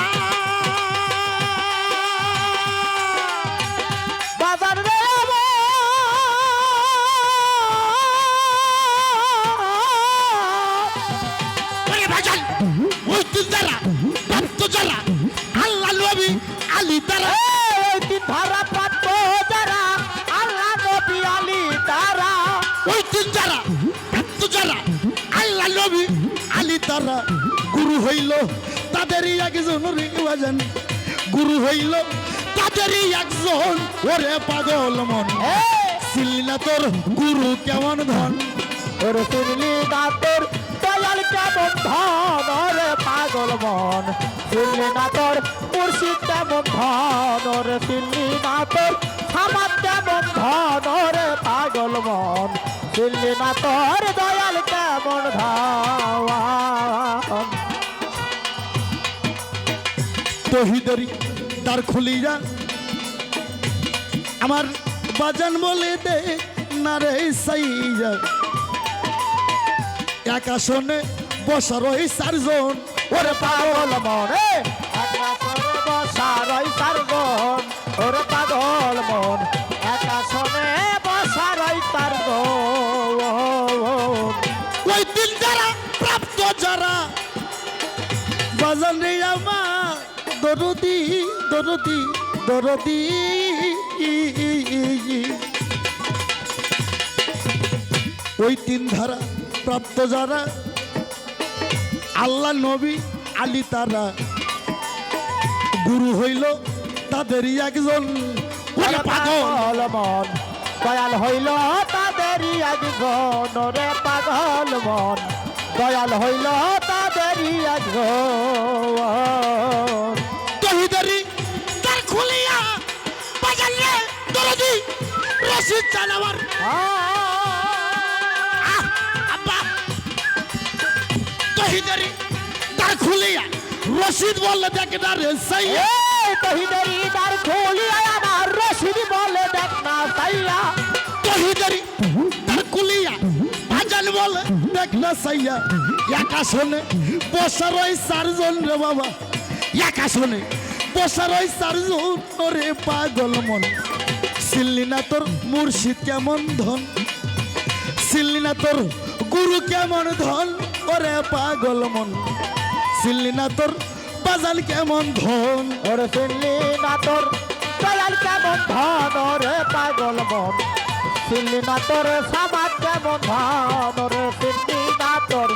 বাজার রে ওই দিন যারা প্রাপ্ত যারা আল্লাহ নবী আলী তারা, ওই দিন ধারা প্রাপ্ত যারা আল্লাহ নবী আলী তারা, ওই দিন যারা প্রাপ্ত যারা আল্লাহ নবী আলী তারা, গুরু হইল তাদেরই একজন রে বাজান, গুরু হইল তাদেরই একজন ওরে পাগল মন, চিনলি না তোর গুরু কেমন ধন, ওরে চিনলি না তোর দয়াল কেমন ধন রে পাগল মন, চিনলি না তোর মুর্শিদ কেমন ধন রে, চিনলি না তোর সামাদ কেমন ধন রে পাগল মন, চিনলি না তোর দয়াল কেমন ধন। তহিদরি দ্বার খুলিয়া আমার বাজান বলে দে না রে সাইয়া, এক আসনে বসার ওই চারজন ওরে পাগল মন, বসার ওই চারজন ওরে পাগল মন, একা শোনে বসার ওই চারজন। ওই দিন যারা প্রাপ্ত যারা বাজান রে আমার দরদি দরদি দরদি, ওই তিন ধারা প্রাপ্ত যারা আল্লাহ নবী আলী তারা, গুরু হইল তাদেরই একজন ওরে পাগল মন দয়াল হইল তাদেরই একজন রে পাগল মন দয়াল হইল তাদেরই একজন তহিদারি তার খুলিয়া বাজার রে দরদি রশিদ চালাবার আব্বা তহিদারি তার খুলিয়া রশিদ বললে দেখে না রে সাইয়া তহিদারি তার খুলিয়া আমার রশিদ বলে দেখ না সাইয়া তহিদারি তার খুলিয়া বাজার বলে দেখ না সাইয়া একা শোনে বসার ওই চারজন রে বাবা একা শোনে বসার ওই চারজন রে পাগল মন চিনলি না তোর মুর্শিদ কেমন ধন চিনলি না তোর গুরু কেমন ধন ওরে পাগল মন চিনলি না তোর বাজাল কেমন ধন ওরে চিনলি না তোর দয়াল কেমন ধন ওরে পাগল মন চিনলি না তোর সামাদ কেমন ধন ওরে চিনলি না তোর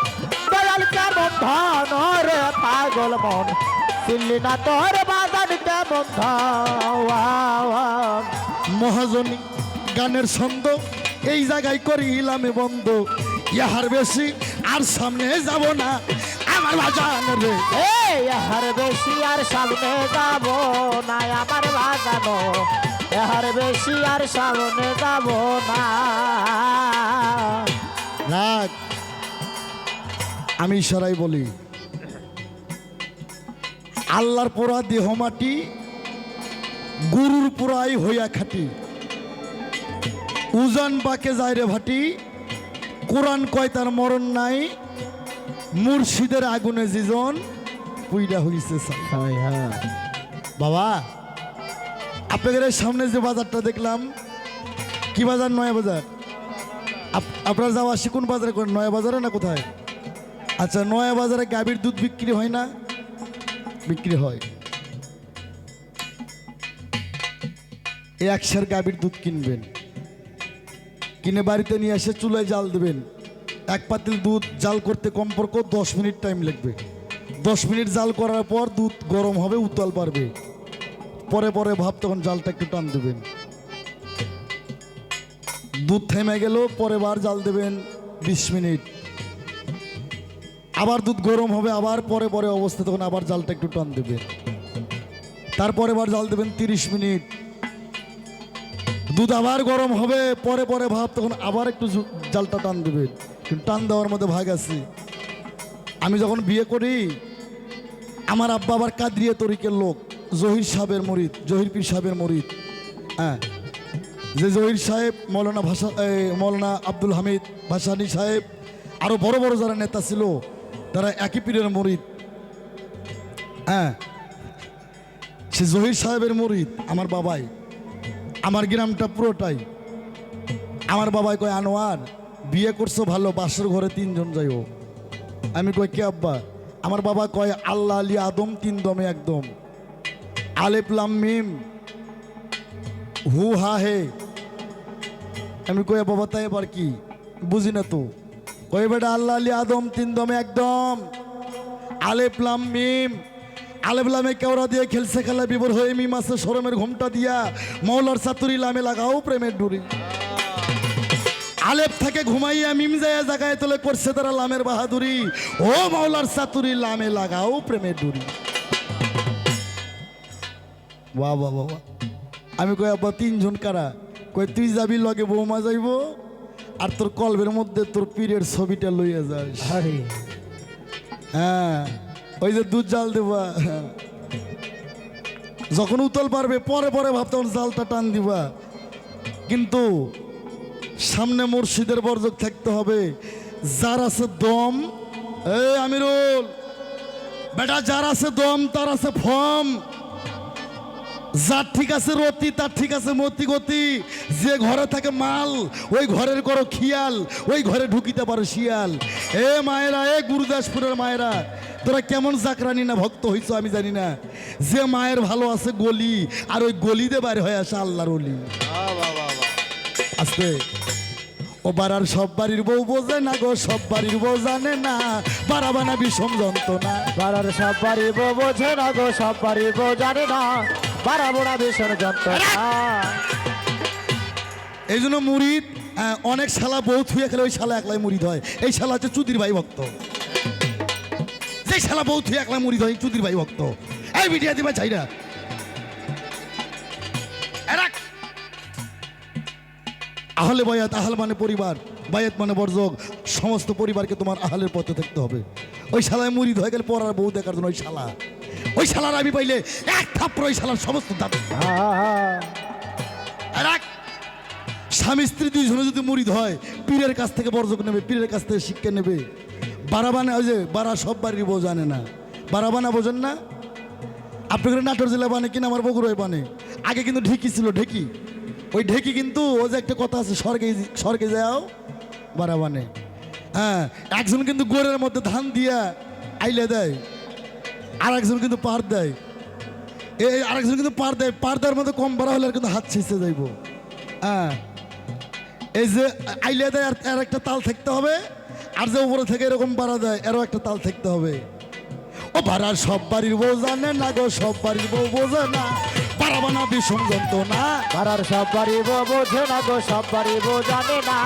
দয়াল কেমন ধন ওরে পাগল মন চিনলি না তোর বাজার কেমন ধন মহাজনী গানের ছন্দ এই জায়গায় করিলামে বন্ধ ইহার বেশি আর সামনে যাব না আমার বাজান রে এই হার বেশি আর সামনে যাব না আমার বাজানো এহার বেশি আর সামনে যাব না রাগ আমি ইশারাই বলি আল্লাহর পোড়া দেহ মাটি গুরুর পোড়াই হইয়া খাটি উজান বাকে যায় রে ভাটি কোরআন কয় তার মরণ নাই মুর্শিদের আগুনে জিজন পুইডা হইছে বাবা আপনাদের এই সামনে যে বাজারটা দেখলাম কি বাজার নয়া বাজার আপনার যাওয়া আসি কোন বাজারে করেন নয়া বাজারে না কোথায় আচ্ছা নয়া বাজারে গাভীর দুধ বিক্রি হয় না বিক্রি হয় একশের গাভীর দুধ কিনবেন কিনে বাড়িতে নিয়ে এসে চুলায় জাল দেবেন এক পাতিল দুধ জাল করতে কমপক্ষে 10 মিনিট টাইম লাগবে 10 মিনিট জাল করার পর দুধ গরম হবে উতল পারবে পরে পরে ভাব তখন জালটা একটু টান দেবেন দুধ থেমে গেল পরে বার জাল দেবেন 20 মিনিট আবার দুধ গরম হবে আবার পরে পরে অবস্থা তখন আবার জালটা একটু টান দেবেন তারপরে বার জাল দেবেন 30 মিনিট দুধ আবার গরম হবে পরে পরে ভাব তখন আবার একটু জালটা টান দেবেন কিন্তু টান দেওয়ার মধ্যে ভাগ আছে আমি যখন বিয়ে করি আমার আব্বা আবার কাদরিয়া তরিকের লোক জহির সাহেবের মরিদ জহির পীর সাহেবের মরিদ হ্যাঁ যে জহির সাহেব মৌলানা আব্দুল হামিদ ভাসানী সাহেব আরও বড় বড় যারা নেতা ছিল তারা একই পীরের মরিদ হ্যাঁ সে জহির সাহেবের মরিদ আমার বাবাই আমার গ্রামটা পুরোটাই আমার বাবাই কয় আনোয়ার বিয়ে করছো ভালো বাসর ঘরে 3 জন যাইও আমি কই কে আব্বা আমার বাবা কয় আল্লাহ আলী আদম 3 দমে একদম আলেফ লাম মিম হু হা হে আমি কই বাবা তাই এবার কি বুঝি না তো কই বেটা আল্লাহ আলী আদম 3 দমে একদম আলেফ লাম মিম আলেফ লামে কেওড়া দিয়ে খেলছে খেলা বিবর হয়ে মিম আছে শরমের ঘুমটা দিয়া মৌলার চাতুরি লামে লাগাও প্রেমের ডুরি আলেপ থেকে ঘুমাইয়া মিম যায় জায়গায় তোলে করছে তারা লামের বাহাদুরি ও মাওলার চাতুরি লামে লাগাও প্রেমের ডুরি বাহ বাহ বাবা আমি কই আব্বা 3 জন কারা কই তুই যাবি লগে বৌমা যাইব আর তোর কলবের মধ্যে তোর পীরের ছবিটা লইয়া যাস আরে হ্যাঁ ওই যে দুধ জাল দেবা যখন উতল পারবে পরে পরে ভাবতে জালটা টান দিবা কিন্তু সামনে মুর্শিদের বর্জক থাকতে হবে যার আছে দম আমিরুল বেটা যার আছে দম তার আছে ফম যার ঠিক আছে রতি তার ঠিক আছে মতি গতি যে ঘরে থাকে মাল ওই ঘরের করো খিয়াল ওই ঘরে ঢুকিতে পারো শিয়াল মায়েরা গুরুদাসপুরের মায়েরা তোরা কেমন জাকরানি না ভক্ত হইছো আমি জানি না যে মায়ের ভালো আছে গলি আর ওই গলিতে বাইরে হয়ে আসে আল্লাহর ওলি আস্তে ও বাড়ার সব বাড়ির বউ বোঝে না গো সব বাড়ির বউ জানে না বাড়াবানা বিষম যন্ত্রণা পাড়ার সব বাড়ি বউ বোঝে না গো সব বাড়ি বউ জানে না বাড়াবো না ভীষণ যন্ত্রণা। এই জন্য মুরিদ অনেক শালা বউ থুয়ে খেলে ওই শালা একলাই মুরিদ হয়। এই শালা হচ্ছে চুদির ভাই ভক্ত। যে শালা বউ থুয়ে একলাই মুরিদ হয় চুদির ভাই ভক্ত। এই মিডিয়া দিবা চাই না। আহলে বায়াত, আহাল মানে পরিবার, বায়াত মানে বর্জক। সমস্ত পরিবারকে তোমার আহালের পথে থাকতে হবে। ওই শালায় মুরিদ হয়ে গেলে পড়ার বউ দেখার জন্য ওই শালার আমি পাইলে এক থাপ্পড় ওই শালার সমস্ত দাম। স্বামী স্ত্রী দুইজনে যদি মুরিদ হয় পীরের কাছ থেকে বর্জক নেবে, পীরের কাছ থেকে শিক্ষা নেবে। বারাবানা ওই যে বারা সব বাড়ির বউ জানে না। বারাবানা বোঝেন না? আপনাদের নাটোর জেলা বানে কিনা আমার বগুড়ায় বানে। আগে কিন্তু ঢেকি ছিল, ঢেকি। ওই ঢেকি কিন্তু ও যে একটা কথা আছে, স্বর্গে যাও বারাবানে। হ্যাঁ, একজন কিন্তু গোড়ের মধ্যে ধান দিয়া আইলে দেয়, আর একজন কিন্তু পার দেয়। এই আরেকজন কিন্তু পার দেয়, পার দেওয়ার মধ্যে কম বাড়া হলে আর কিন্তু হাত ছিঁচে যাইব। হ্যাঁ, এই যে আইলে দেয় আর একটা তাল থাকতে হবে, আর যে উপরে থেকে এরকম বাড়া দেয় এরও একটা তাল থাকতে হবে। ও বাড়ার সব বাড়ির বউ জানে না গো, সব বাড়ির বউ বোঝে না। বাড়াবানা বিষম যন্ত্রণা। বাড়ার সব বাড়ি বউ বোঝে না গো, সব বাড়ি বউ জানে না।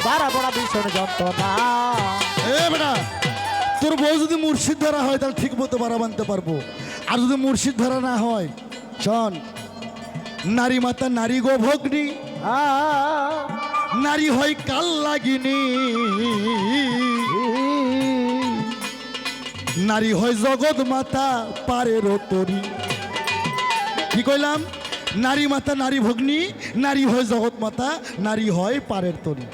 বাড়াবো না ভীষণ যন্ত্রণা। এ বেটা, তোর বউ যদি মুর্শিদ ধরা হয় তাহলে ঠিক মতো বাড়া বানতে পারবো। আর যদি মুর্শিদ ধরা না হয়, শোন, নারী মাতা নারী গো ভগ্নী, নারী হয় কাল লাগিনি, নারী হয় জগৎ মাতা পারের তরি। কি কইলাম? নারী মাতা নারী ভগ্নী, নারী হয় জগৎ মাতা, নারী হয় পারের তরি।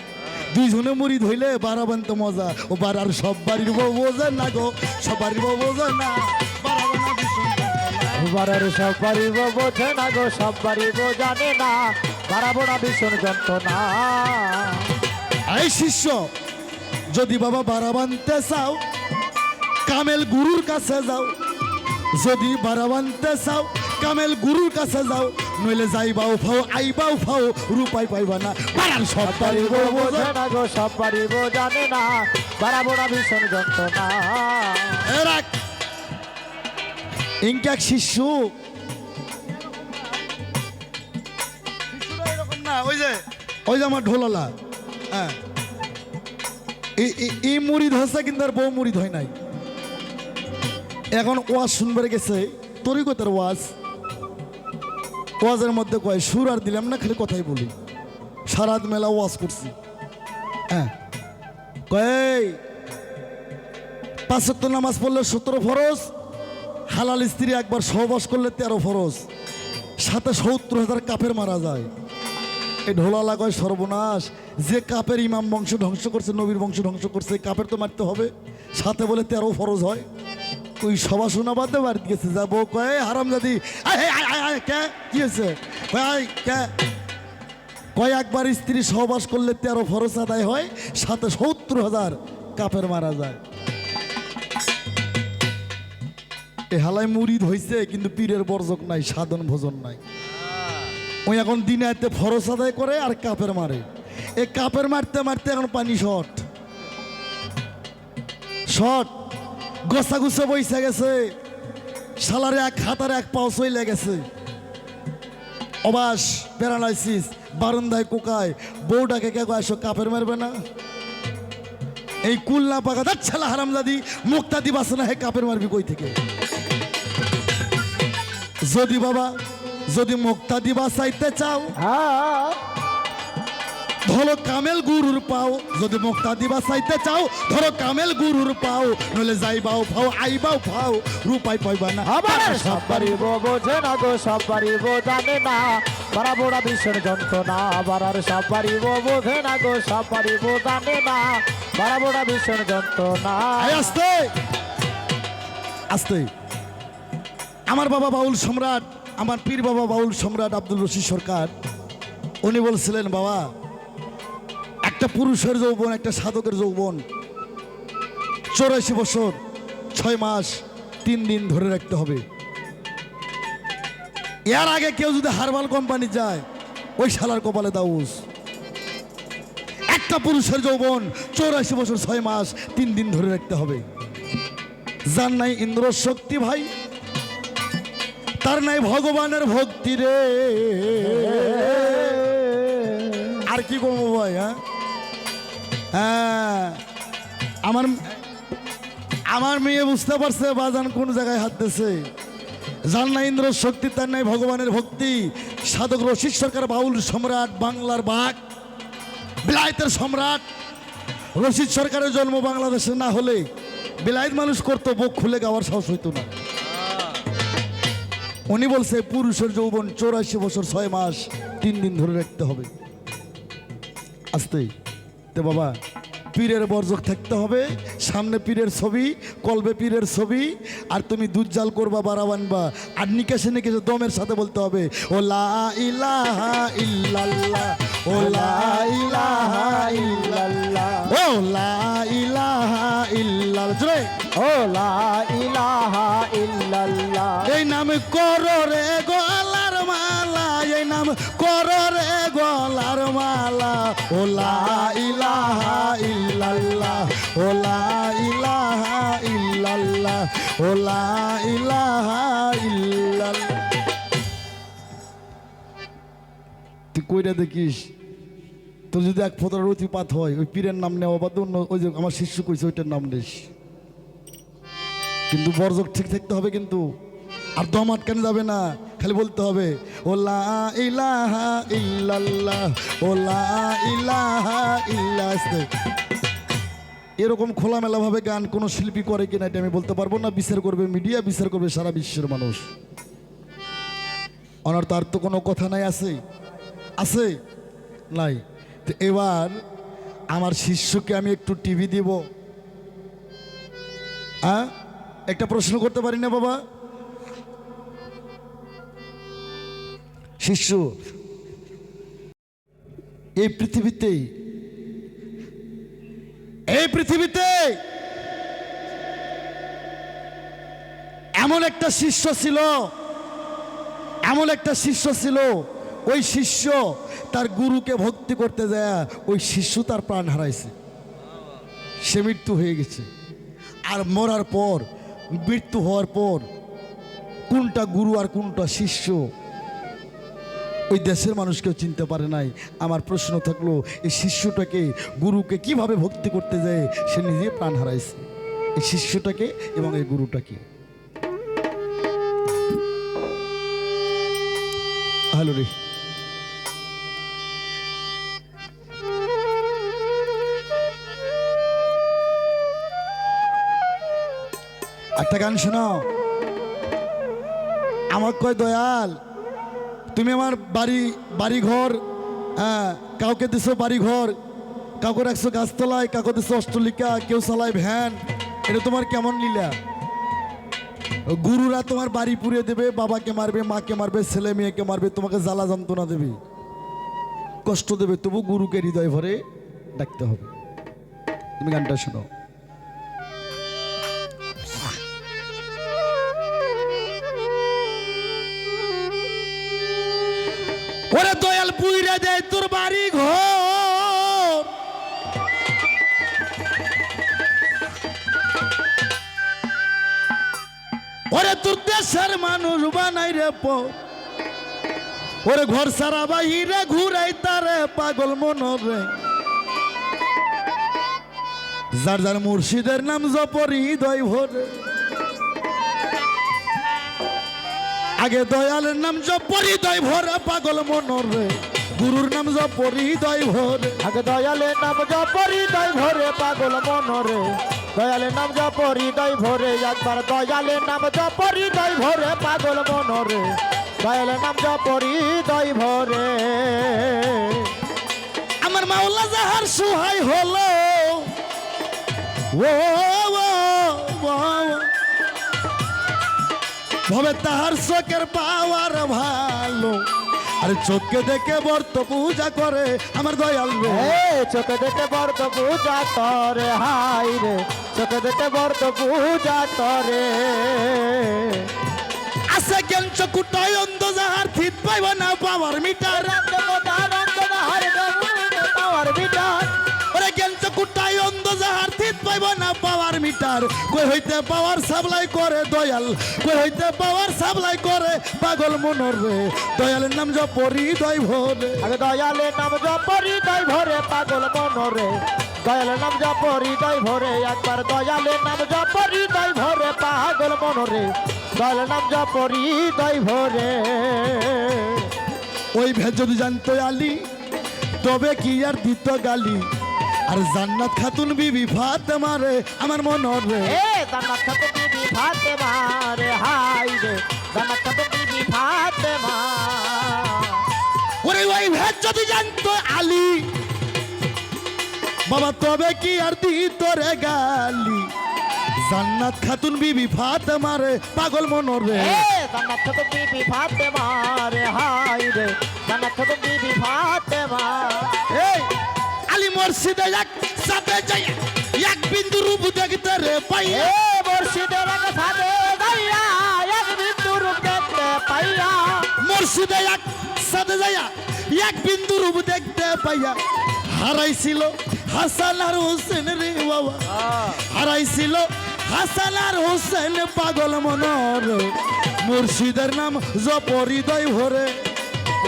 দুইজনে মুরিদ হইলে বাড়া বানতে মজা। ও বাড়ার সব বাড়ির বউ বোঝে না গো, সব বাড়ির বউ বোঝে না। বাড়াবানা বিষম যন্ত্রণা। বাড়ার সব বাড়ি বউ বোঝে না গো, সব বাড়ি বউ জানে না। বাড়াবো না ভীষণ যন্ত্রণা। এই শিষ্য, যদি বাবা বাড়া বানতে চাও কামেল গুরুর কাছে যাও। যদি বাড়া বানতে চাও কামেল গুরুর কাছে যাও, নইলে যাইবাও ফাও আইবাও ফাও রূপাই পাইবা না। বাড়ার সব বাড়ির বউ বোঝে না গো, সব বাড়ি বউ জানে না। বাড়াবো না ভীষণ যন্ত্রণা। রাখ ইনকা এক শিষ্য এরকম না। ওই যে আমার ঢোলালা, হ্যাঁ, এই মুরিদ হচ্ছে কিন্তু আর বউ মুরিদ হয় নাই। এখন ওয়াজ শুনবার গেছে তরিকতের ওয়াজ। ওয়াজের মধ্যে কয় সুর আর দিলাম না, খালি কথাই বলি। সারাত মেলা ওয়াজ করছি। হ্যাঁ, কয় 5 ওয়াক্ত নামাজ পড়লে 17 ফরজ, হালাল স্ত্রী একবার সহবাস করলে 13 ফরজ, সাথে 70,000 কাফের মারা যায়। এই ঢোলালা কয় সর্বনাশ, যে কাপের ইমাম বংশ ধ্বংস করছে, নবীর বংশ ধ্বংস করছে, কাপের তো মারতে হবে, সাথে বলে 13 ফরজ হয়। ওই সভা শোনা বাদে বাড়িতে গেছে, যাবো কয় হারাম জাদি কে কি হয়েছে, কয় একবার স্ত্রী সহবাস করলে 13 ফরজ আদায় হয়, সাথে 70,000 কাপের মারা যায়। এ হালায় মুরিদ হয়েছে কিন্তু পীরের বর্জক নাই, সাধন ভোজন নাই। ওই এখন দিনে এতে ফরজ আদায় করে আর কাপের মারে। এই কাপের মারতে মারতে এখন পানি শর্ট গোসা গুছে বইসা গেছে, শালারে এক হাতার এক পাও চইলে গেছে, অবাস প্যারালাইসিস, বারান্দায় কোকায়, বউটাকে কে আসো কাপের মারবে না। এই কুল না পাকা ছেলা হারামজাদি মুক্তা দিবাস না, হে কাপের মারবি কই থেকে? যদি বাবা যদি মুক্তা দিবা চাইতে চাও, ধরো কামেল গুরুর পাও। যদি মুক্তা দিবা চাইতে চাও ধরো কামেল গুরুর পাও, নইলে যাইবাও ফাও আইবাও ফাও রূপাই পাইবা না। আবার সব পারিব বোঝে না গো, সব পারিব জানে না। বাড়াবো না ভীষণ যন্ত্রণা। আবার সব পারিব বোঝে না গো, সব পারিব জানে না। বাড়াবো না ভীষণ যন্ত্রণা। আস্তে আস্তে। আমার বাবা বাউল সম্রাট, আমার পীর বাবা বাউল সম্রাট আব্দুল রশিদ সরকার, উনি বলছিলেন, বাবা একটা পুরুষের যৌবন, একটা সাধকের যৌবন 84 বছর 6 মাস 3 দিন ধরে রাখতে হবে। এর আগে কেউ যদি হারবাল কোম্পানি যায়, ওই শালার কপালে দাউস। একটা পুরুষের যৌবন 84 বছর 6 মাস 3 দিন ধরে রাখতে হবে। যার নাই ইন্দ্র শক্তি ভাই, তার নাই ভগবানের ভক্তি রে। আর কি করবো ভাই? হ্যাঁ আমার আমার মেয়ে বুঝতে পারছে বাজান কোন জায়গায় হাত দিছে। যার নাই ইন্দ্র শক্তি, তার নাই ভগবানের ভক্তি। সাধক রশিদ সরকার বাউল সম্রাট, বাংলার বাঘ, বিলায়েতের সম্রাট। রশিদ সরকারের জন্ম বাংলাদেশে না হলে বিলায়েত মানুষ করতো, বুক খুলে গাওয়ার সাহস হইতো না। উনি বলছে পুরুষের যৌবন 84 বছর 6 মাস 3 দিন ধরে রাখতে হবে। আসতে তে বাবা, পীরের বর্জক থাকতে হবে, সামনে পীরের ছবি, কলবে পীরের ছবি। আর তুমি দুধ জাল করবা, বাড়া বানবা, আর নিকেশে নিকেশে দমের সাথে বলতে হবে ও লা ইলাহা ইল্লাল্লাহ, ও লা ইলাহা ইল্লাল্লাহ, ও লা ইলাহা ইল্লাল্লাহ, ও লা ইলাহা ইল্লাল্লাহ। এই নাম করো রে গলার মালা, এই নাম করো রে গলার মালা, ও লা ইলাহা ইল্লাল্লাহ, ও লা ইলাহা ইল্লাল্লাহ, ও লা ইলাহা ইল্লাল্লাহ। তুই কইরা দেখিস, তোর যদি এক ফোঁটার অতিপাত হয়, ওই পীরের নাম নেওয়া বাদ অন্য, ওই যে আমার শিষ্য কইছে ওইটার নাম নিস। কিন্তু বর্জক ঠিক থাকতে হবে কিন্তু, আর দম আটকানো যাবে না, খালি বলতে হবে ও লা ইলাহা ইল্লাল্লাহ, ও লা ইলাহা ইল্লাল্লাহ। এরকম খোলামেলা ভাবে গান কোন শিল্পী করে কিনা এটা আমি বলতে পারবো না। বিচার করবে মিডিয়া, বিচার করবে সারা বিশ্বের মানুষ। অনার তার তো কোনো কথা নাই, আছে আছে নাই। তো এবার আমার শিষ্যকে আমি একটু টিভি দিব। হ্যাঁ, একটা প্রশ্ন করতে পারি না বাবা? শিষ্য, এই পৃথিবীতে এমন একটা শিষ্য ছিল, এমন একটা শিষ্য ছিল, ওই শিষ্য তার গুরুকে ভক্তি করতে যায়, ওই শিষ্য তার প্রাণ হারাইছে, সে মৃত্যু হয়ে গেছে। আর মরার পর, মৃত্যু হওয়ার পর কোনটা গুরু আর কোনটা শিষ্য ওই দেশের মানুষ কেউ চিনতে পারে নাই। আমার প্রশ্ন থাকলো, এই শিষ্যটাকে গুরুকে কিভাবে ভক্তি করতে যায় সে নিজে প্রাণ হারাইছে, এই শিষ্যটাকে এবং এই গুরুটাকে। হ্যালো রে, একটা গান শোনাও। আমার কয় দয়াল, তুমি আমার বাড়ি ঘর, হ্যাঁ, কাউকে দিছো বাড়ি ঘর, কাউকে রাখছো গাছতলায়, কাউকে দিছো অষ্টলিকা, কেউ চালায় ভ্যান, এটা তোমার কেমন লীলা? গুরুরা তোমার বাড়ি পুড়িয়ে দেবে, বাবাকে মারবে, মাকে মারবে, ছেলে মেয়েকে মারবে, তোমাকে জ্বালা যন্ত্রণা দেবে, কষ্ট দেবে, তবু গুরুকে হৃদয় ভরে ডাকতে হবে। তুমি গানটা শোনো। ওরে দয়াল পুইরা দেয় তোর বাড়ি ঘর, ওরে তোর দেশের মানুষ বানাই রে ওরে ঘর সারা বাহিরে ঘুরাই তারে পাগল মনরে। যার যার মুর্শিদের নাম জপরি হৃদয় ভরে, আগে দয়ালের নাম জপরি হৃদয় ভরে পাগল মনরে, গুরুর নাম জপরি হৃদয় ভরে, আগে দয়ালের নাম জপরি হৃদয় ভরে পাগল মনরে, দয়ালের নাম জপরি হৃদয় ভরে, একবার দয়ালের নাম জপরি হৃদয় ভরে পাগল মনরে, দয়ালের নাম জপরি হৃদয় ভরে। আমার মাওলা যাহার সুহাই হলো, ও ভবে তাহার চোখের পাওয়ার ভালো, আর চোখে দেখে বর্ত পূজা করে আমার দয়াল রে। চোখে দেখে বর্ত পূজা করে, হাই রে চোখে দেখে বর্ত পূজা করে। আছে জ্ঞান চকুটাই অন্ধ যাহার থিত পাইব না পাওয়ার মিটার, পাওয়ার মিটার, ওরে জ্ঞান চকুটাই অন্ধ যাহার থিত পাইব না পাওয়ার মিটার, কই হইতে পাওয়ার সাপ্লাই করে দয়াল, কই হইতে পাওয়ার সাপ্লাই করে পাগল মনর রে, দয়ালের নাম জপ হৃদয় ভরে। আগে দয়ালের নাম জপ হৃদয় ভরে পাগল মনরে, দয়ালের নাম জপ হৃদয় ভরে, একবার দয়ালের নাম জপ হৃদয় ভরে পাগল মনরে, দয়ালের নাম জপ হৃদয় ভরে। ওই ভেদ যদি জানতো আলী তবে কি আর দিত গালি, আর জান্নাত খাতুন বিবি ফাতেমা রে আমার মনর রে। এ জান্নাত খাতুন বিবি ফাতেমা রে, হাই রে জান্নাত খাতুন বিবি ফাতেমা। ওরে ওই ভেদ যদি জানতো আলী বাবা তবে কি আর দিত রে গালি, জান্নাত খাতুন বিবি ফাতেমা রে পাগল মনর রে। এ জান্নাত খাতুন বিবি ফাতেমা রে, হাই রে জান্নাত খাতুন বিবি ফাতেমা। এই আলী মসজিদে এক সাথে যাই এক বিন্দু রূপ দেখতে রে পাইয়া, এ মুর্শিদের এক সাথে যাইয়া এক বিন্দু রূপ দেখতে পাইয়া, মুর্শিদে এক সাথে যাইয়া এক বিন্দু রূপ দেখতে পাইয়া, হারাইছিল হাসান আর হোসেন রে বাবা, হারাইছিল হাসান আর হোসেন পাগল মনর, মুর্শিদের নাম জপ হৃদয় ভরে।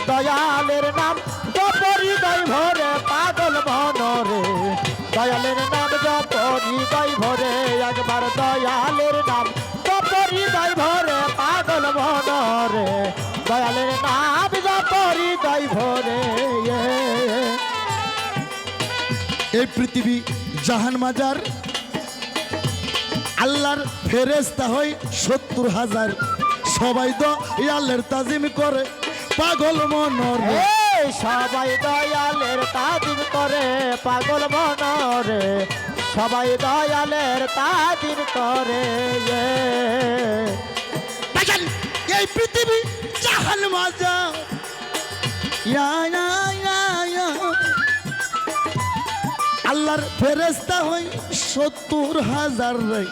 দয়ালের নাম জপ হৃদয় ভরে পাগল মনরে, দয়ালের নাম জপ হৃদয় ভরে, একবার দয়ালের নাম জপ হৃদয় ভরে পাগল মনরে, দয়ালের নাম জপ হৃদয় ভরে। এই পৃথিবী জাহান মাজার, আল্লাহর ফেরেশতা হয় 70,000, সবাই তো আল্লাহর তাজিম করে পাগল মনর। এই সবাই দয়ালের তাজিম করে পাগল মনরে, সবাই দয়ালের তাজিম করে। দেখেন এই পৃথিবী জাহান মাজার, ইয়া ইয়া ইয়া ইয়া, আল্লাহর ফেরেশতা হয় 70,000 রে,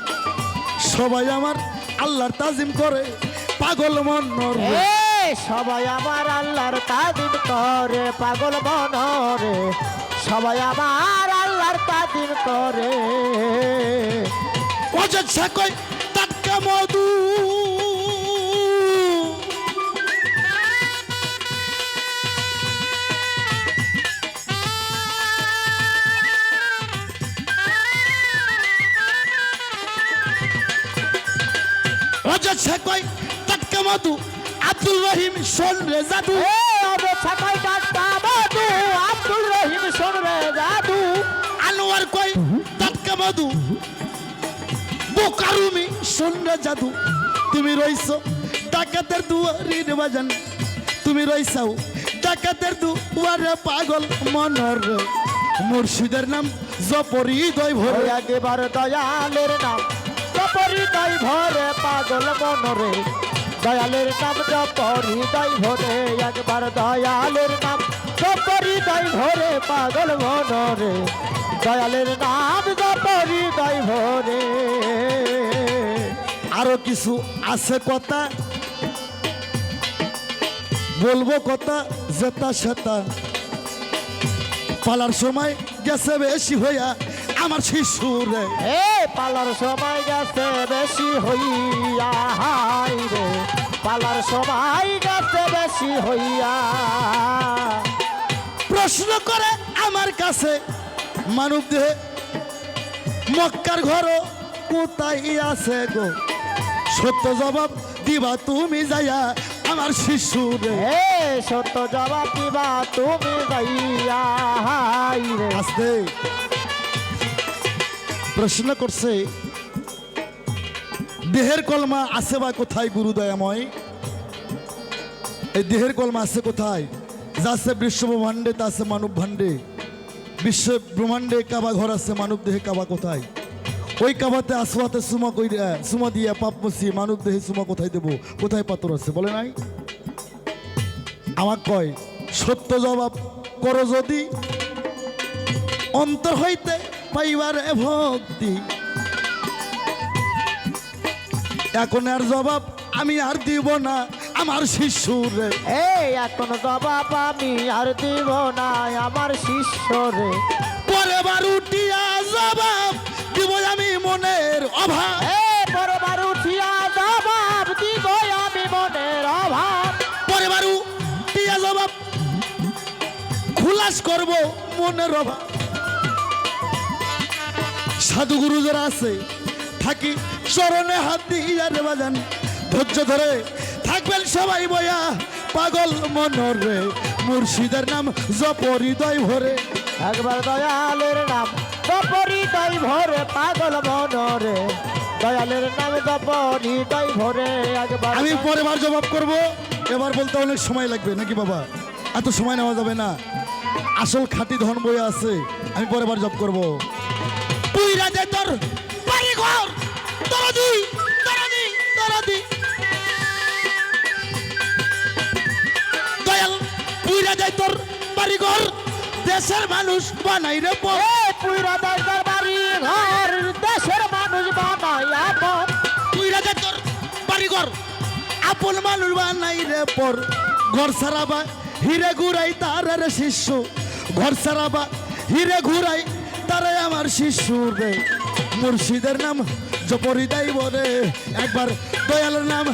সবাই আমার আল্লাহর তাজিম করে পাগল মনর। এই সবাই আমার আল্লাহর তাজিম করে পাগল মনরে, সবাই আমার আল্লাহর তাজিম করে। অযোধ্যা কই টাটকা মধু, অযোধ্যা কই টাটকা মধু, আব্দুল রহিম শোন রে জাদু, ছাকাই টাটকা মধু, আব্দুল রহিম শোন রে জাদু, আনোয়ার কই টাটকা মধু, বোকারুমি শোন রে জাদু, তুমি রইছো ডাকাতের দুয়ারে বাজান, তুমি রইছাও ডাকাতের দুয়ারে পাগল মনর, মুর্শিদের নাম জপ হৃদয় ভরে। একবার দয়ালের নাম জপ হৃদয় ভরে পাগল মনরে, দয়ালের নাম জপ হৃদয় ভরে, একবার দয়ালের নাম জপ হৃদয় ভরে পাগল মনরে, দয়ালের নাম জপ হৃদয় ভরে। আরো কিছু আছে কথা বলবো, কথা জেতা সেতা, পালার সময় গেছে বেশি হইয়া আমার শিশুরে, এ পালার সময় গেছে বেশি হইয়া, হাই রে পালার সময় গেছে বেশি হইয়া। প্রশ্ন করে আমার কাছে মানব দেহে মক্কার ঘর কোথায় আছে গো, সত্য জবাব দিবা তুমি যাইয়া আমার শিশুরে। এ সত্য জবাব দিবা তুমি যাইয়া, হাই রে। আস্তে প্রশ্ন করছে দেহের কলমা আছে বা কোথায় গুরু দয়াময়, এই দেহের কলমা আছে কোথায়, যা আছে বিশ্ব ব্রহ্মাণ্ডে তা আছে মানব ভাণ্ডে, বিশ্ব ব্রহ্মাণ্ডে কাবা ঘর আছে, মানব দেহে কাবা কোথায়, ওই কাবাতে আসওয়াতে সুমা কইরা সুমা দিয়া পাপ মুছি, মানব দেহে সুমা কোথায় দেব, কোথায় পাথর আছে বলে নাই। আমাক কয় সত্য জবাব করো যদি অন্তর হইতে পাইবার ভক্তি, এখন আর জবাব আমি আর দিব না আমার শিশুরে। এই এখন জবাব আমি আর দিব না আমার শিষ্যরে, পরে বার উঠিয়া জবাব দিব করব মনের অভাব। সাধু গুরু যারা আছে থাকি চরণে হাত দিয়ে রে বাজান, ধৈর্য ধরে থাকবেন সবাই বয়া পাগল মনরে, মুর্শিদের নাম জপ হৃদয় ভরে। একবার দয়ালের নাম জপ হৃদয় ভরে, পাগল মনরে দয়ালের নাম জপ হৃদয় ভরে। একবার আমি পরে বার জবাব করব, এবার বলতে অনেক সময় লাগবে নাকি বাবা? এত সময় নেওয়া যাবে না, আসল খাঁটি ধন বই আছে, আমি পরে বার জব করব। পুইরা দে তোর বাড়ি ঘর, দরদি দরদি দরদি দয়াল, পুইরা দে তোর বাড়ি ঘর, দেশের মানুষ বানাই রে পর। পুরা দাইকার বাড়ি ঘর, দেশের মানুষ বানাই আপন। পুইরা দে তোর বাড়ি ঘর, আপন মানুষ বানাই রে পর। ঘর সারাবা হিরে ঘুরাই তার রে শিষ্য, ঘর সারাবা হিরে ঘুরাই তারে আমার শিশু রে। মুর্শিদের নাম জপরিদয় বলে, একবার দয়ালের নাম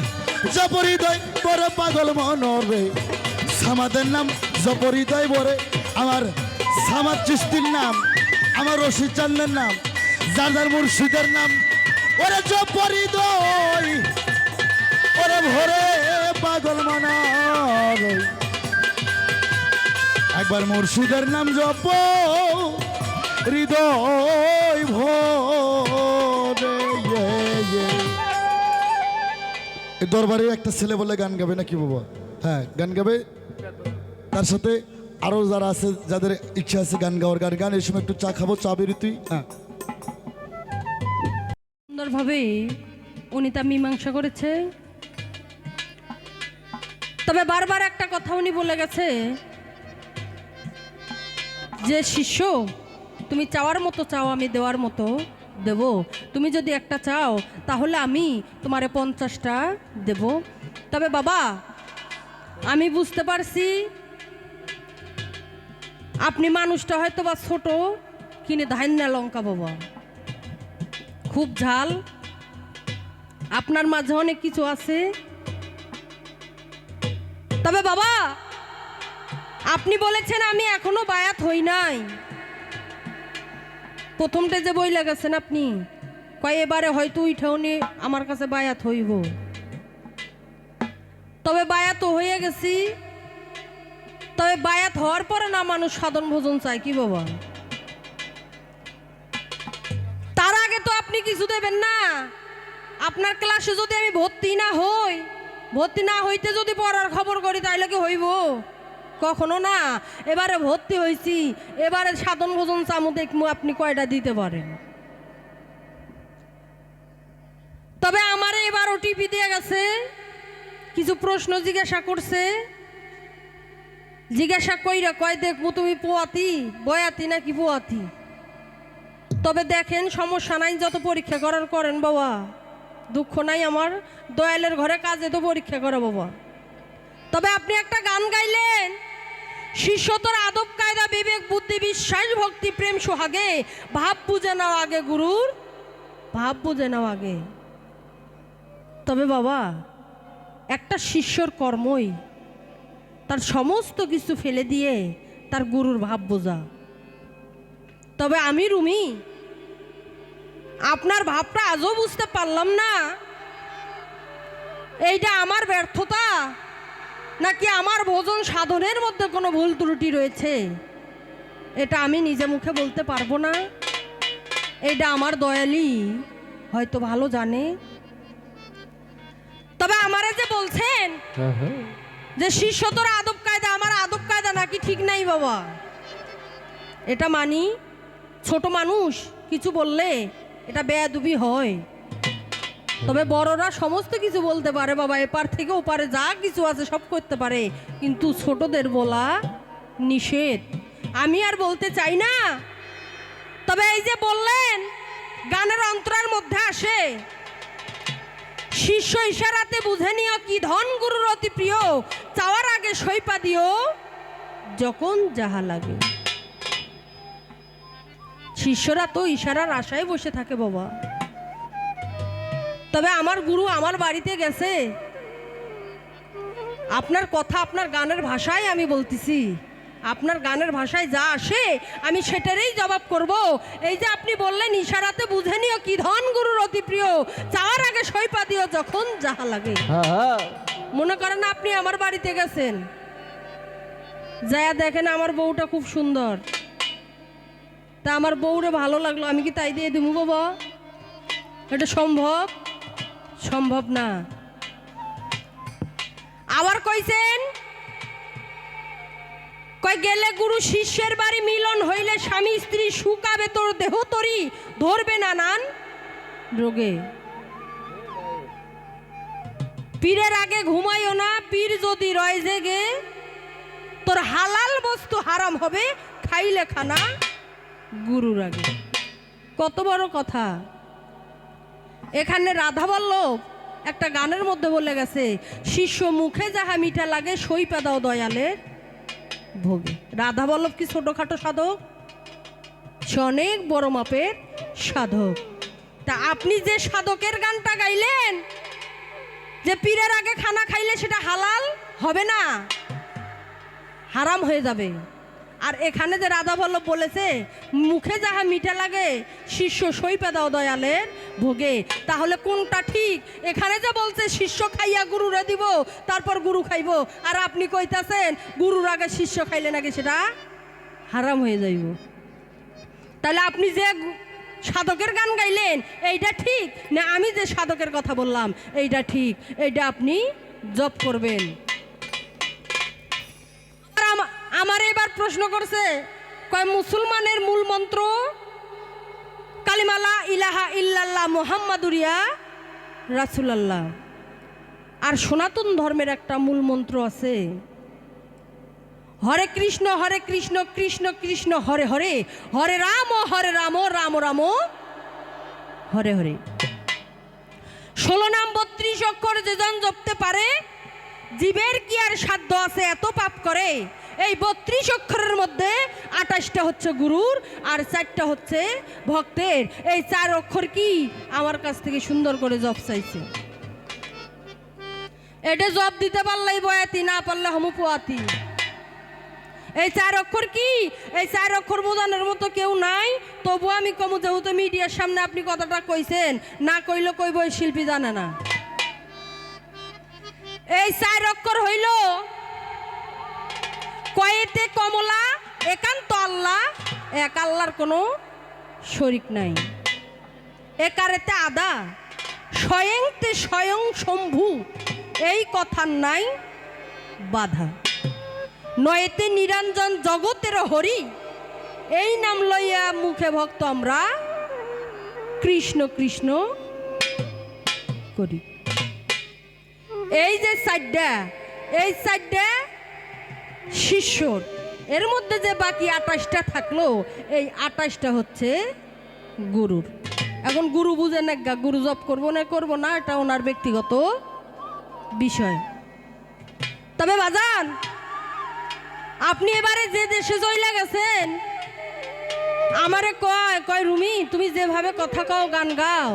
জপরিদয় বরে, পাগল মনরে সামাদের নাম জপরিদয় বরে। আমার সামাদ চিস্তির নাম, আমার রশিদ চান্দের নাম, যার যার মুর্শিদের নাম ওরে জপরিদয় ওরে ভরে, পাগল মনরে একবার মুর্শিদের নাম জপ হৃদয় ভরে। এই দরবারে একটা ছেলে বলে গান গাবে নাকি বাবা? হ্যাঁ গান গাবে, তার সাথে আরো যারা আছে যাদের ইচ্ছা আছে গান গাওয়ার, গান গান। এই সময় একটু চা খাবো, চা বেরোতুই। হ্যাঁ সুন্দরভাবে উনি তা মীমাংসা করেছে। তবে বারবার একটা কথা উনি বলে গেছে যে শিষ্য তুমি চাওয়ার মতো চাও, আমি দেওয়ার মতো দেব। তুমি যদি একটা চাও তাহলে আমি তোমারে 50টা দেব। তবে বাবা আমি বুঝতে পারছি আপনি মানুষটা হয়তো বা ছোট, কিনে ধান্যা লঙ্কা বাবা, খুব ঝাল, আপনার মাঝে অনেক কিছু আছে। তবে বাবা আপনি বলেছেন আমি এখনো বায়াত হই নাই। প্রথমটা যে বই লাগাছেন আপনি কয় এবারে হয়তো উঠেও নি আমার কাছে বায়াত হইব। তবে বায়াত হয়ে গেছি। তবে বায়াত হওয়ার পরে না মানুষ সাধন ভোজন চায় কি বাবা? তার আগে তো আপনি কিছু দেবেন না। আপনার ক্লাসে যদি আমি ভর্তি না হই, ভর্তি না হইতে যদি পড়ার খবর করি তাইলে কি হইব? কখনো না। এবারে ভর্তি হয়েছি, এবারে সাধন ভোজন চামু দেখমু আপনি কয়টা দিতে পারেন। তবে আমারে এবার ওটিপি দিয়ে গেছে, কিছু প্রশ্ন জিজ্ঞাসা করছে। জিজ্ঞাসা কইরা কয় দেখবো তুমি পোয়াতি বয়াতি নাকি পোয়াতি। তবে দেখেন সমস্যা নাই, যত পরীক্ষা করার করেন বাবা, দুঃখ নাই আমার। দয়ালের ঘরে কাজে তো পরীক্ষা করে বাবা। তবে আপনি একটা গান গাইলেন, শিষ্য তোর আদব কায়দা বিবেক বুদ্ধি বিশ্বাস ভক্তি প্রেম সোহাগে, ভাব বুঝে নাও আগে গুরুর ভাব বুঝে নাও আগে। তবে বাবা একটা শিষ্যর কর্মই তার সমস্ত কিছু ফেলে দিয়ে তার গুরুর ভাব বোঝা। তবে আমি রুমি আপনার ভাবটা আজও বুঝতে পারলাম না, এইটা আমার ব্যর্থতা নাকি আমার ভোজন সাধনের মধ্যে কোনো ভুল ত্রুটি রয়েছে, এটা আমি নিজে মুখে বলতে পারবো না। এইটা আমার দয়ালি হয়তো ভালো জানে। তবে আমারে যে বলছেন যে শিষ্য তোর আদব কায়দা, আমার আদব কায়দা নাকি ঠিক নাই বাবা, এটা মানি। ছোট মানুষ কিছু বললে এটা বেয়াদবি হয়। তবে বড়রা সমস্ত কিছু বলতে পারে বাবা, এপার থেকে ওপারে যা কিছু আছে সব করতে পারে, কিন্তু ছোটদের বলা নিষেধ। আমি আর বলতে চাই না। তবে এই যে বললেন গানের অন্তরার মধ্যে আসে, শিষ্য ইশারাতে বুঝে নিও কি ধন গুরুর অতি প্রিয়, চাওয়ার আগে সইপা দিও যখন যাহা লাগে। শিষ্যরা তো ইশারার আশায় বসে থাকে বাবা। তবে আমার গুরু আমার বাড়িতে গেছে, আপনার কথা আপনার গানের ভাষায় আমি বলতেছি, আপনার গানের ভাষায় যা আসে আমি সেটারই জবাব করব। এই যে আপনি বললেন ইশারাতে বুঝে নিও কি ধন গুরুর অতি প্রিয়, চাওয়ার আগে সইপা দিও যখন যাহা লাগে। হ্যাঁ, মনে করেন আপনি আমার বাড়িতে গেছেন, যায়া দেখেন আমার বউটা খুব সুন্দর, তা আমার বউরে ভালো লাগলো, আমি কি তাই দিয়ে দিমু বাবা? এটা সম্ভব? সম্ভব না। আবার কইছেন কই গেলে গুরু শিষ্যের বাড়ি মিলন হইলে স্বামী স্ত্রী শুকাবে তোর দেহ তরি ধরবে নানান রোগে। পীরের আগে ঘুমাইও না, পীর যদি রয় জেগে তোর হালাল বস্তু হারাম হবে খাইলে খানা গুরুর আগে। কত বড় কথা। এখানে রাধা বল্লভ একটা গানের মধ্যে বলে গেছে, শিষ্য মুখে যাহা মিঠা লাগে সইপা দাও দয়ালের ভোগে। রাধা বল্লভ কি ছোটখাটো সাধক? সে অনেক বড় মাপের সাধক। তা আপনি যে সাধকের গানটা গাইলেন যে পীরের আগে খানা খাইলে সেটা হালাল হবে না, হারাম হয়ে যাবে। আর এখানে যে রাধা বল্লভ বলেছে মুখে যাহা মিঠা লাগে শিষ্য সইপা দাও দয়ালের ভোগে, তাহলে কোনটা ঠিক? এখানে যে বলছে শিষ্য খাইয়া গুরুরে দিব তারপর গুরু খাইব, আর আপনি কইতাছেন গুরুর আগে শিষ্য খাইলে নাকি সেটা হারাম হয়ে যাইব। তাহলে আপনি যে সাধকের গান গাইলেন এইটা ঠিক না আমি যে সাধকের কথা বললাম এইটা ঠিক? এইটা আপনি জপ করবেন। আমার এবার প্রশ্ন করছে কয় মুসলমানের মূল মন্ত্র কালিমালা ইলাহা ইল্লাল্লাহ মুহাম্মাদুরিয়া রাসূলুল্লাহ, আর সনাতন ধর্মের একটা মূল মন্ত্র আছে হরে কৃষ্ণ কৃষ্ণ কৃষ্ণ হরে হরে, হরে রাম রাম রাম হরে হরে। 16 নাম 32 অক্ষর যে জন জপতে পারে জীবের কি আর সাধ্য আছে এত পাপ করে? এই 32 অক্ষরের মধ্যে 28টা হচ্ছে গুরুর আর 4টা হচ্ছে ভক্তের। এই 4 অক্ষর কি আমার কাছ থেকে সুন্দর করে জপ চাইছে। এটা জপ দিতে পারলেই বয়াতি, না পারলে হমুপুয়াতি। এই 4 অক্ষর কি? এই 4 অক্ষর বোঝানোর মতো কেউ নাই, তবু আমি কমু যেহেতু মিডিয়ার সামনে আপনি কথাটা কইছেন, না কইলে কইব এই শিল্পী জানে না। এই 4 অক্ষর হইল কয়েতে কমলা, একান্ত আল্লাহ, এক আল্লাহর কোনো শরিক নাই। একারেতে আদা, স্বয়ংতে স্বয়ং শম্ভু, এই কথার নাই বাধা। নয়েতে নিরঞ্জন জগতের হরি, এই নাম লইয়া মুখে ভক্ত আমরা কৃষ্ণ কৃষ্ণ করি। এই যে 4টা, এই 4টা শিষ্যর, এর মধ্যে যে বাকি 28টা থাকলো এই 28টা হচ্ছে গুরুর। এখন গুরু বুঝে না, গুরু জপ করবো না করবো না এটা ওনার ব্যক্তিগত বিষয়। তবে বাজান আপনি এবারে যে দেশে চইলা গেছেন আমারে কয় কয় রুমি তুমি যেভাবে কথা কও গান গাও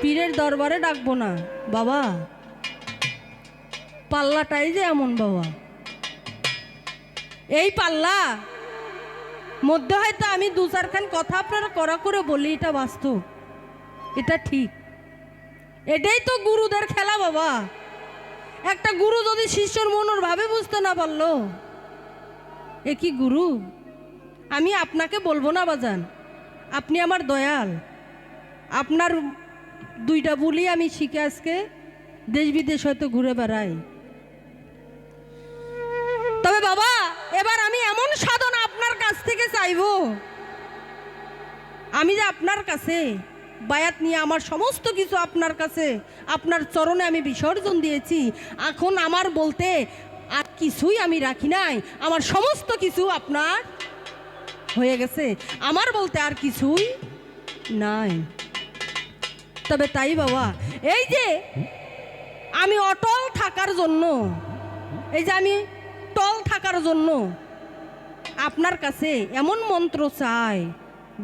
পীরের দরবারে ডাকবো না বাবা, পাল্লাটাই যে এমন বাবা। এই পাল্লা মধ্যে হয়তো আমি 2-4খান কথা আপনারা করা করে বলি, এটা বাস্তব, এটা ঠিক, এটাই তো গুরুদের খেলা বাবা। একটা গুরু যদি শিষ্যর মনের ভাবে বুঝতে না পারলো এ কি গুরু? আমি আপনাকে বলবো না বাজান, আপনি আমার দয়াল, আপনার 2টা বলি আমি শিখে আজকে দেশ বিদেশ হয়তো ঘুরে বেড়াই। তবে বাবা এবার আমি এমন সাধনা আপনার কাছ থেকে চাইবো, আমি যে আপনার কাছে বায়াত নিয়ে আমার সমস্ত কিছু আপনার কাছে আপনার চরণে আমি বিসর্জন দিয়েছি, এখন আমার বলতে আর কিছুই আমি রাখি নাই, আমার সমস্ত কিছু আপনার হয়ে গেছে, আমার বলতে আর কিছুই নাই। তবে তাই বাবা এই যে আমি অটল থাকার জন্য, এই যে আমি টল থাকার জন্য আপনার কাছে এমন মন্ত্র চাই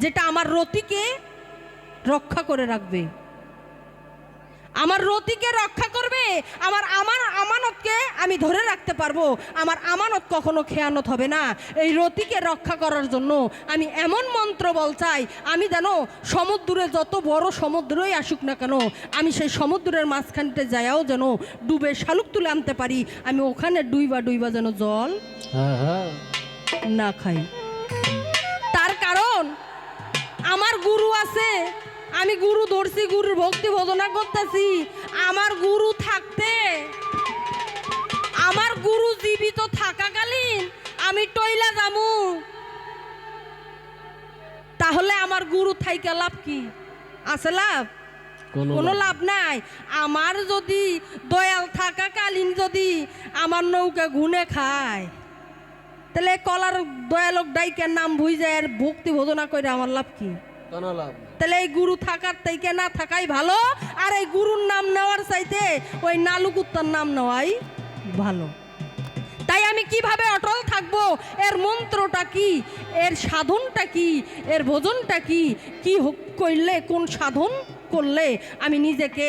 যেটা আমার রতিকে রক্ষা করে রাখবে। আমার রতিকে রক্ষা করবে, আমার আমার আমানতকে আমি ধরে রাখতে পারবো, আমার আমানত কখনো খেয়ানত হবে না। এই রতিকে রক্ষা করার জন্য আমি এমন মন্ত্র বল চাই, আমি যেন সমুদ্রে যত বড় সমুদ্রই আসুক না কেন, আমি সেই সমুদ্রের মাঝখানতে যাইয়াও যেন ডুবে শালুক তুলে আনতে পারি, আমি ওখানে ডুইবা যেন জল না খাই। তার কারণ আমার গুরু আছে, আমি গুরু ধরছি, গুরুর ভক্তি ভজনা করতেছি। আমার গুরু থাকতে, আমার গুরু জীবিত থাকাকালীন আমি টইলা যামু, তাহলে আমার গুরু থাইকা লাভ কি? আছে লাভ? কোনো লাভ নাই। আমার যদি দয়াল থাকাকালীন যদি আমার নৌকা ঘুনে খায়, তাহলে কলার দয়ালক ডাইকের নাম ভুই যায় আর ভক্তি ভজনা করে আমার লাভ কি? তাহলে এই গুরু থাকার থেকে না থাকাই ভালো, আর এই গুরুর নাম নেওয়ার চাইতে ওই নালুকুত্তার নাম নেওয়াই ভালো। তাই আমি কিভাবে অটল থাকবো, এর মন্ত্রটা কি, এর সাধনটা কি, এর ভোজনটা কি, কি করলে, কোন সাধন করলে আমি নিজেকে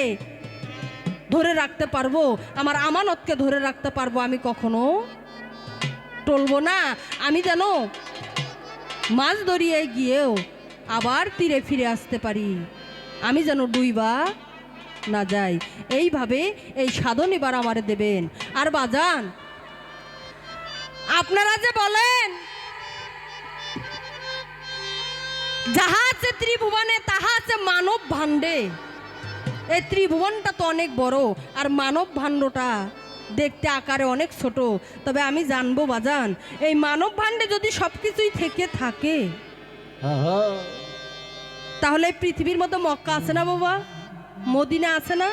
ধরে রাখতে পারবো, আমার আমানতকে ধরে রাখতে পারবো, আমি কখনো টলবো না। আমি যেন মাছ ধরিয়ে গিয়েও আবার তীরে ফিরে আসতে পারি, আমি যেন ডুইবা না যাই। এইভাবে এই সাধন এবার আমারে দেবেন। আর বাজান, আপনারা যে বলেন যাহা আছে ত্রিভুবনে তাহা আছে মানব ভাণ্ডে, এই ত্রিভুবনটা তো অনেক বড় আর মানব ভাণ্ডটা দেখতে আকারে অনেক ছোট। তবে আমি জানবো বাজান, এই মানব ভাণ্ডে যদি সব কিছুই থেকে থাকে, তাহলে পৃথিবীর মধ্যে মক্কা আছে না বাবা, মদিনা আছে না?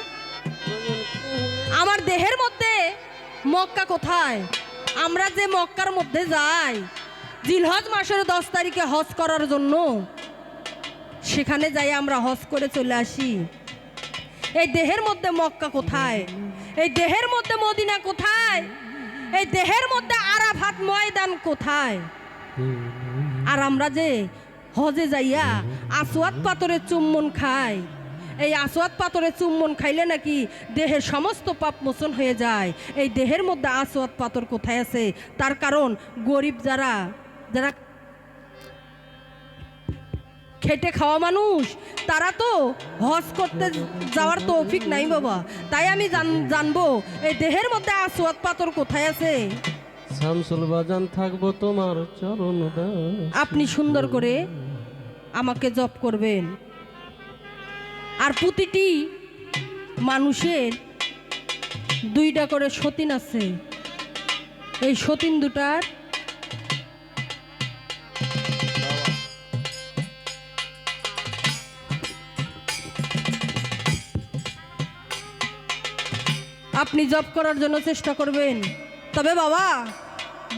আমার দেহের মধ্যে মক্কা কোথায়? আমরা যে মক্কার মধ্যে যাই জিলহজ মাসের 10 তারিখে হজ করার জন্য, সেখানে যাই আমরা হজ করে চলে আসি। এই দেহের মধ্যে মক্কা কোথায়? এই দেহের মধ্যে মদিনা কোথায়? এই দেহের মধ্যে আরাফাত ময়দান কোথায়? আর আমরা যে হজে যাইয়া আসওয়াদ পাথরে চুম্বন খাই, এই আসওয়াদ পাথরে চুম্বন খাইলে নাকি দেহের সমস্ত পাপ মোচন হয়ে যায়। এই দেহের মধ্যে আসওয়াদ পাথর কোথায় আছে? তার কারণ গরিব যারা যারা খেটে খাওয়া মানুষ, তারা তো হজ করতে যাওয়ার তৌফিক নাই বাবা। তাই আমি জানবো এই দেহের মধ্যে আসওয়াদ পাথর কোথায় আছে। শামসুল বাজান থাকবো তোমার চরণ দাস। আপনি সুন্দর করে আমাকে জপ করবেন। আর প্রতিটি মানুষের 2টা করে সতীন আছে, এই সতীন দুটার আপনি জব করার জন্য চেষ্টা করবেন। তবে বাবা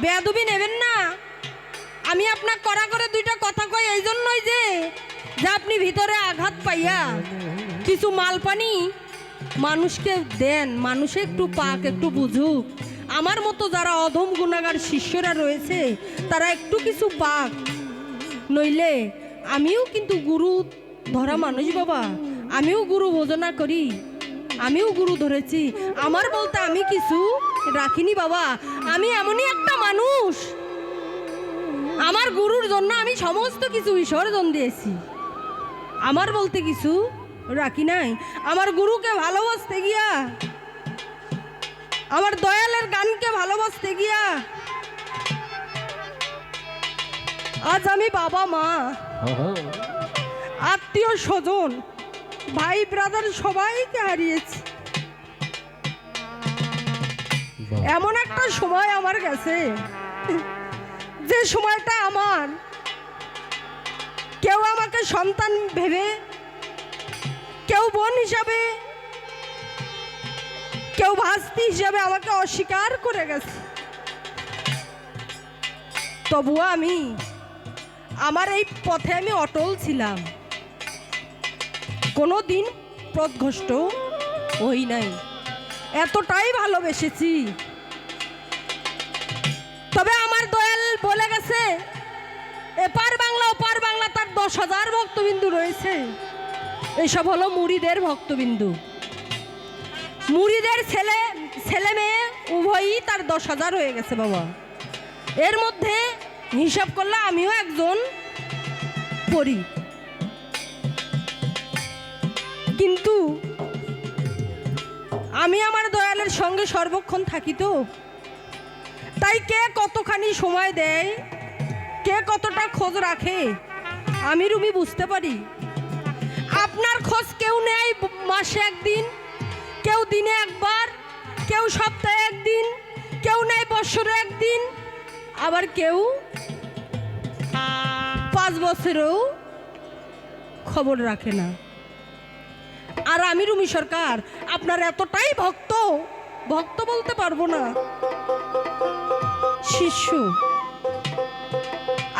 বেয়াদবি নেবেন না, আমি আপনার করা করে 2টা কথা কই এই জন্যই যে আপনি ভিতরে আঘাত পাইয়া কিছু মাল পানি মানুষকে দেন, মানুষে একটু পাক, একটু বুঝুক। আমার মতো যারা অধম গুণাগার শিষ্যরা রয়েছে তারা একটু কিছু পাক, নইলে আমিও কিন্তু গুরু ধরা মানুষ বাবা, আমিও গুরু ভোজনা করি, আমিও গুরু ধরেছি। আমার বলতে আমি কিছু রাখিনি বাবা, আমি এমনই একটা মানুষ, আমার গুরুর জন্য আমি সমস্ত কিছু বিসর্জন দিয়েছি, আমার বলতে কিছু রাখি নাই। আমার গুরুকে ভালোবাসতে গিয়া, আমার দয়ালের গানকে ভালোবাসতে গিয়া আজ আমি বাবা মা আত্মীয় স্বজন ভাই ব্রাদার সবাইকে হারিয়েছি। এমন একটা সময় আমার গেছে যে সময়টা আমার কেউ আমাকে সন্তান ভেবে, কেউ বোন হিসাবে, কেউ ভাস্তি হিসাবে আমাকে অস্বীকার করে গেছে। তবুও আমি আমার এই পথে আমি অটল ছিলাম, কোনো দিন পথভ্রষ্ট হই নাই, এতটাই ভালোবেসেছি। তবে আমার দয়াল বলে গেছে এপার বাংলা ওপার বাংলা তার 10,000 ভক্তবিন্দু রয়েছে, এসব হলো মুরিদের ভক্তবিন্দু। মুড়িদের ছেলে মেয়ে উভয়ই তার 10,000 হয়ে গেছে বাবা। এর মধ্যে হিসাব করলে আমিও একজন পড়ি, কিন্তু আমি আমার দয়ালের সঙ্গে সর্বক্ষণ থাকি, তো তাই কে কতখানি সময় দেয়, কে কতটা খোঁজ রাখে আমি রুমি বুঝতে পারি। আপনার খোঁজ কেউ নেয় মাসে একদিন, কেউ দিনে একবার, কেউ সপ্তাহে একদিন, কেউ নেয় বছরে একদিন, আবার কেউ 5 বছরেও খবর রাখে না। আর আমি রুমি সরকার আপনার এতটাই ভক্ত বলতে পারবো না, শিষ্য।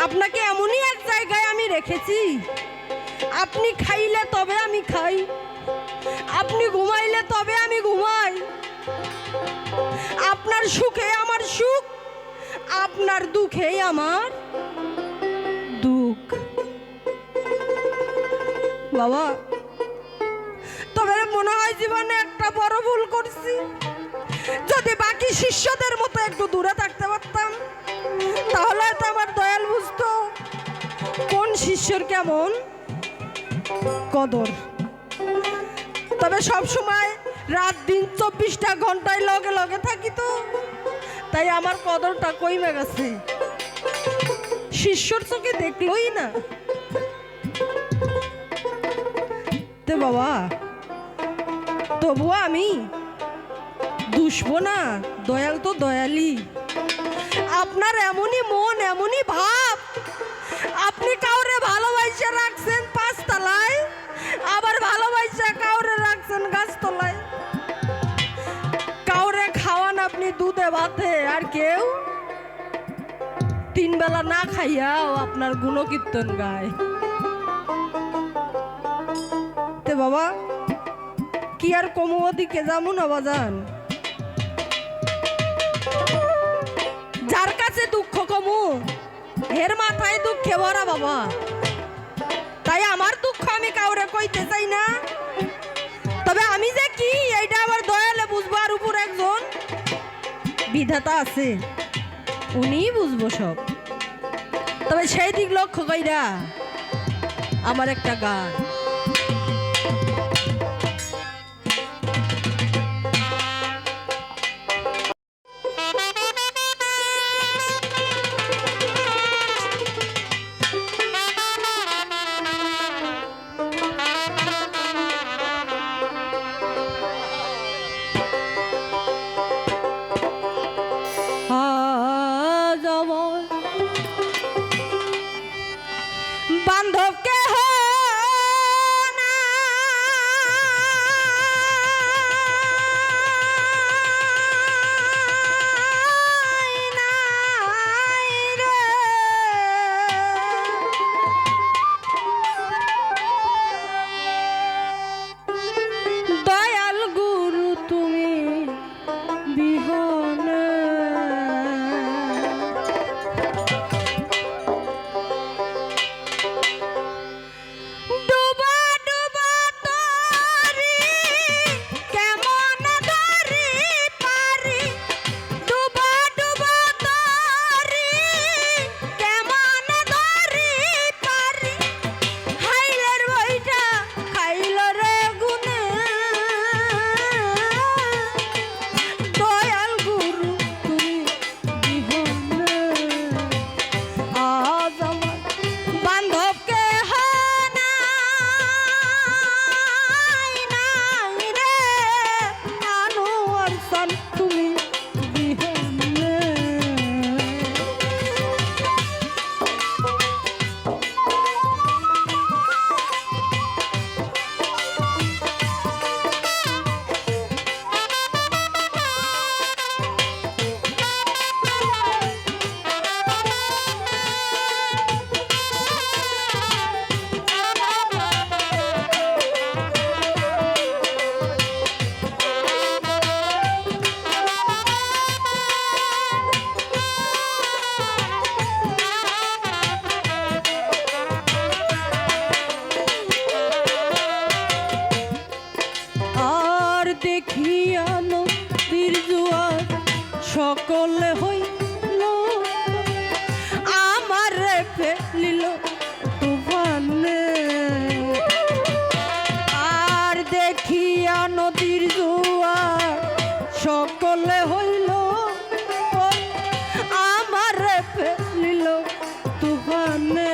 আপনাকে এমনই এক জায়গায় আমি রেখেছি, আপনি খাইলে তবে আমি খাই, আপনি ঘুমাইলে তবে আমি ঘুমাই। আপনার সুখে আমার সুখ, আপনার দুঃখে আমার দুঃখ। বাবা, তবে মনে হয় জীবনে একটা বড় ভুল করছি। যদি বাকি শিষ্যদের মতো একটু দূরে থাকতে পারতাম, তাহলে তো আমার দয়াল বুঝতো কোন শিষ্যর কেমন কদর। তবে সব সময় রাত দিন 24টা ঘন্টায় লগে লগে থাকি, তো তাই আমার কদরটা কমে গেছে, শিষ্যর চোখে দেখলই না। তো বাবা, তবুও আমি দুষবো না, দয়াল তো দয়ালি। আপনার এমনই মন, এমনই ভাব, আপনি কাউরে ভালোবাসা রাখছেন 5 তলায়, আবার ভালোবাসা কাউরে রাখছেন গাছতলায়। কাউরে খাওয়ান আপনি দুধে ভাতে, আর কেউ 3 বেলা না খাইয়াও আপনার গুণকীর্তন গায়। তে বাবা, কি আর কমু ওদিকে যাবো না বাজান? যার কাছে দুঃখ কমু এর মাথায় দুঃখে ভরা বাবা। তাই আমার দুঃখ আমি কাউরে কইতে চাই না, তবে আমি যে কি এইটা আমার দয়ালে বুঝবো, আর উপর একজন বিধাতা আছে, উনি বুঝবো সব। তবে সেই দিক লক্ষ্য কইরা আমার একটা গান। বান্ধবকে দেখিয়া নদীর জোয়ার সকলে হইল আমার ফেলিল তুফানে। আর দেখিয়া নদীর জোয়ার সকলে হইল আমার ফেলিল তুফানে।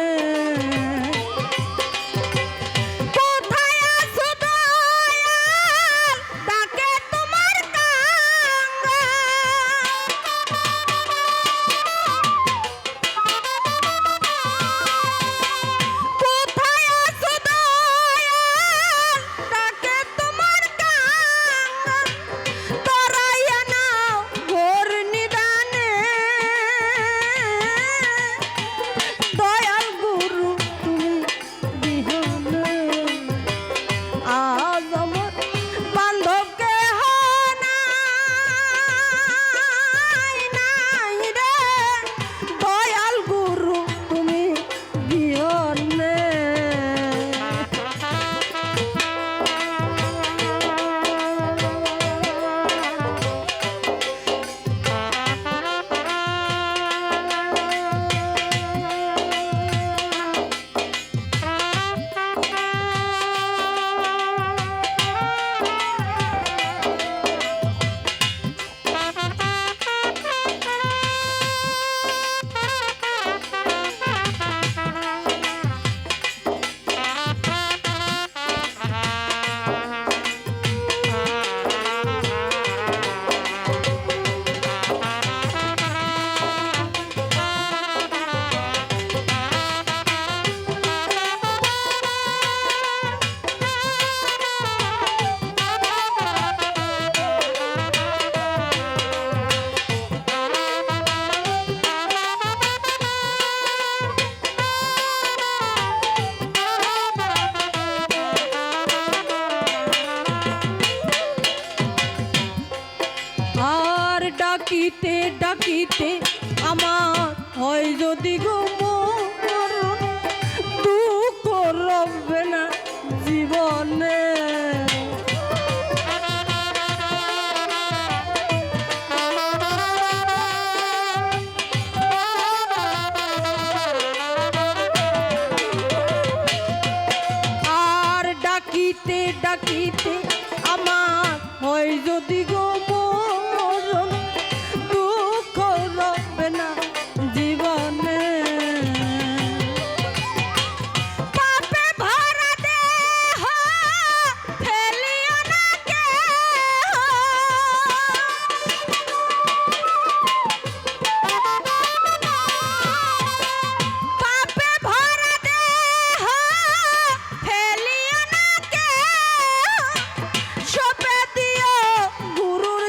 ডাকিতে ডাকিতে আমার হয় যদি গো মরণ, দুঃখ রবে না জীবনে। আর ডাকিতে ডাকিতে আমার হয় যদি গো মরণ, দুঃখ রবে না জীবনে। পাপে ভরা দেহ ফেলিও না কেহ, পাপে ভরা দেহ ফেলিও না কেহ, সপে দিও গুরুর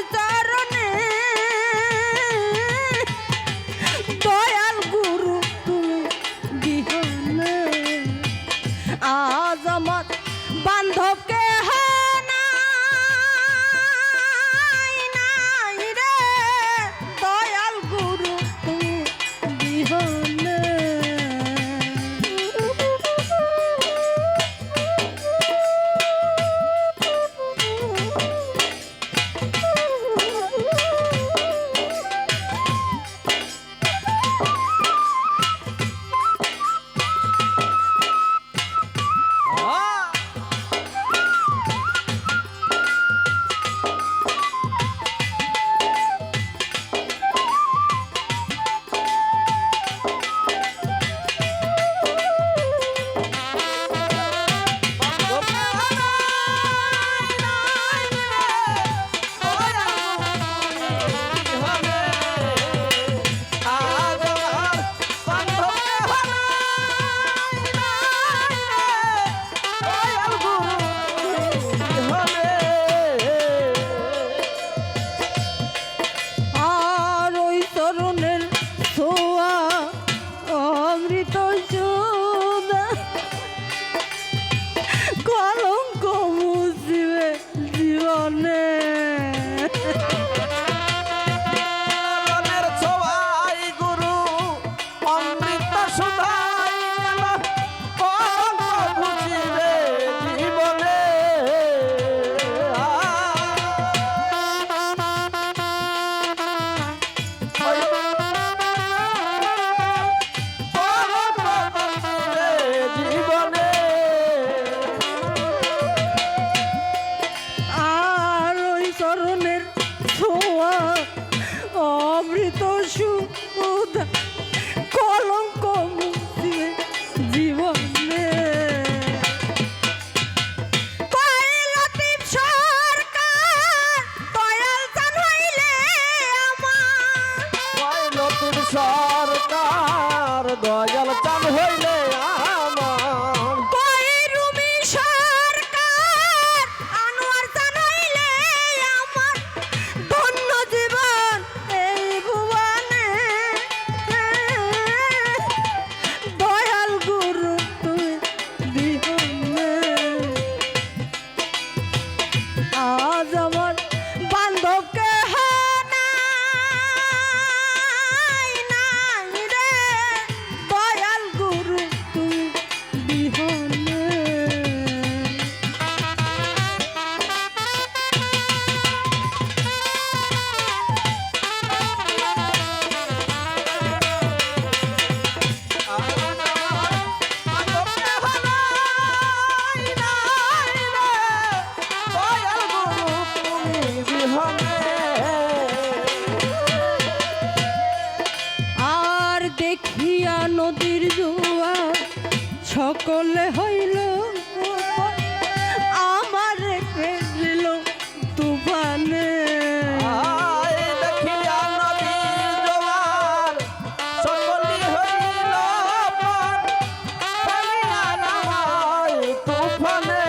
সুধা কলঙ্ক মুক্তিবে জীবনে। কয় লতিফ সরকার দয়াল চান হইলে আমার, কয় লতিফ সরকার দয়াল চান হইলে আমার, কয় রুমি সরকার আনোয়ার চান হইলে আমার, ধন্য জীবন এই ভুবনে। দয়াল গুরু তুই বিহনে। আজ আমার বান্ধবকে নাই নাই রে, দয়াল গুরু তুই বিহনে। দয়াল গুরু তুমি বিহনে। আর দেখিয়া নদীর জোয়ার সকলে হইল আমার ফেলিল তুফানে। আয় দেখিয়া নদীর জোয়ার সকলি হইল পার, ফেলিয়া নামায় তুফানে।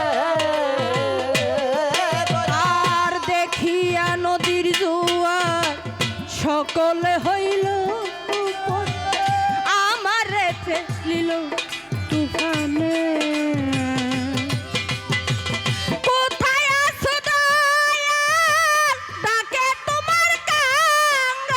আর দেখিয়া নদীর জোয়ার সকলে হইল আমার ফেলিল তুফানে। কোথায় আছো দয়াল, ডাকে তোমার কাঙ্গাল।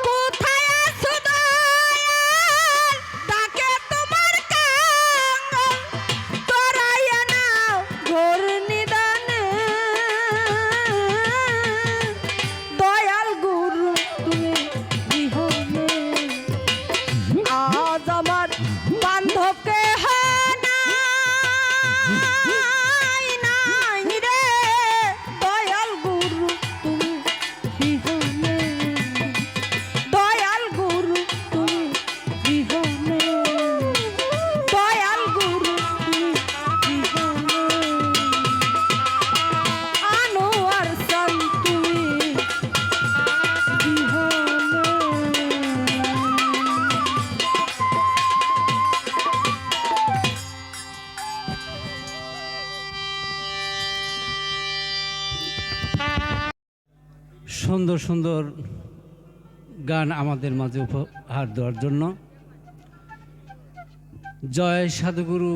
কোথায় আছো দয়াল, ডাকে তোমার কাঙ্গাল। তোরাইয়া নাও ঘোর নিদানে। দয়াল গুরু তুমি বিহনে। আজ আমার বান্ধবকে নাই নাই রে, দয়াল গুরু তুমি বিহনে। দয়াল গুরু তুমি বিহনে। দয়াল গুরু তুমি বিহনে। আনোয়ার চান তুমি বিহনে। সুন্দর সুন্দর গান আমাদের মাঝে উপহার দেওয়ার জন্য জয় সাধুগুরু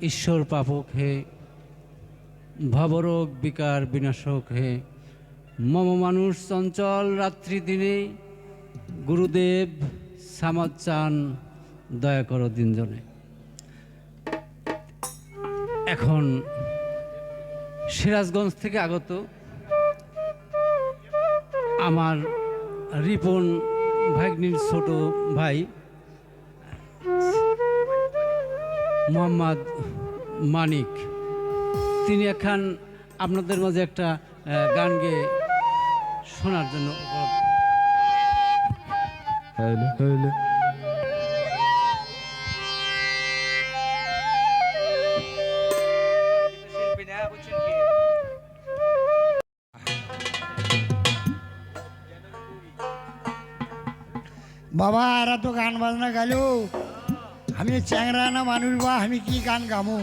ঈশ্বর পাপক হে, ভবরোগ বিকার বিনাশক হে, মম মানুষ চঞ্চল রাত্রি দিনে, গুরুদেব সামাদ চান দয়া করো দিনজনে। এখন সিরাজগঞ্জ থেকে আগত আমার রিপন ভাগ্নির ছোট ভাই মোহাম্মদ মানিক, তিনি এখন আপনাদের মাঝে একটা গান গেয়ে শোনার জন্য বাবা এরা তো গান বাজনা গেল, আমি চ্যাংরা না মানুষ বা আমি কি গান গামো?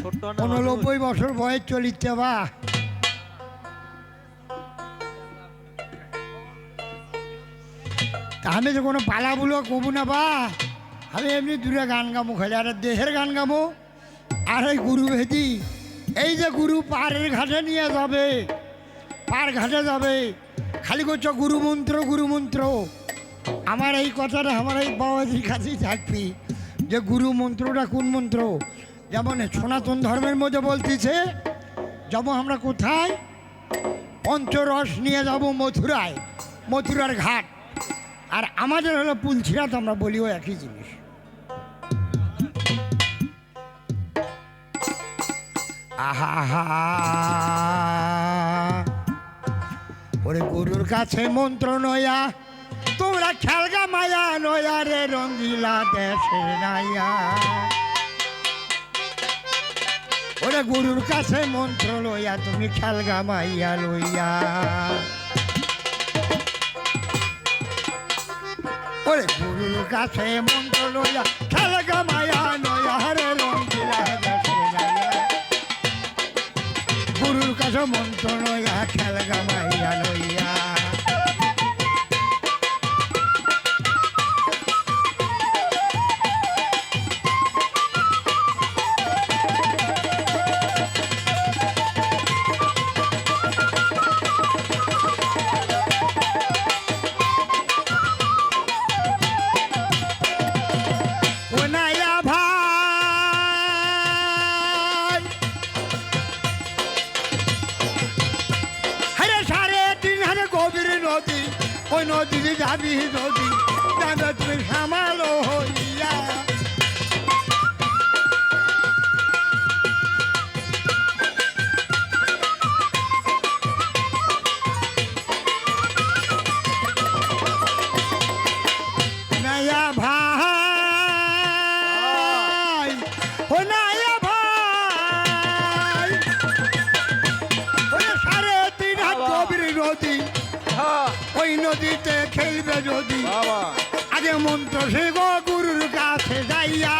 89 বছর বয়স চলিতে বা আমি তো কোনো পালাগুলো কমু না বা, আমি এমনি দূরে গান গামো খালি, আর দেশের গান গামো। আর এই গুরু ভেদি, এই যে গুরু পাড়ের ঘাটে নিয়ে যাবে, পার ঘাটে যাবে, খালি করছো গুরু মন্ত্র গুরু মন্ত্র। আমার এই কথাটা আমার এই বাবাজির কাছেই থাকবি যে গুরু মন্ত্রটা কোন মন্ত্র। যেমন সনাতন ধর্মের মধ্যে বলতেছে, যেমন আমরা কোথায় পঞ্চরস নিয়ে যাব মথুরায়, মথুরার ঘাট, আর আমাদের হলো পুলছিরাত, আমরা বলিও একই জিনিস। আহা ওরে গুরুর কাছে মন্ত্র নয়া তোমরা খেলগা মায়া নয়া রে রঙ্গিলা দেশে নাইয়া ওরে গুরুর কাছে মন্ত্র লইয়া তুমি খেলগা মাইয়া লইয়া ওরে গুরুর কাছে মন্ত্র লইয়া খেলগা মায়া নয়া রে রঙ্গিলা দেশে নাইয়া গুরুর কাছে মন্ত্র লইয়া খেলগা মাইয়া লইয়া ওনায়া ভাই হরে সাড়ে তিন হারে গভীর নদী ওই নদীতে যাবি নদী যাবে তুমি সামালো হইয়া নায়া ভাই ও নায়া ভাই ওরে সাড়ে তিন হাত গভীর নদী ওই নদীতে খেলবে যদি আগে মন্ত্র সে গো গুরুর কাছে যাইয়া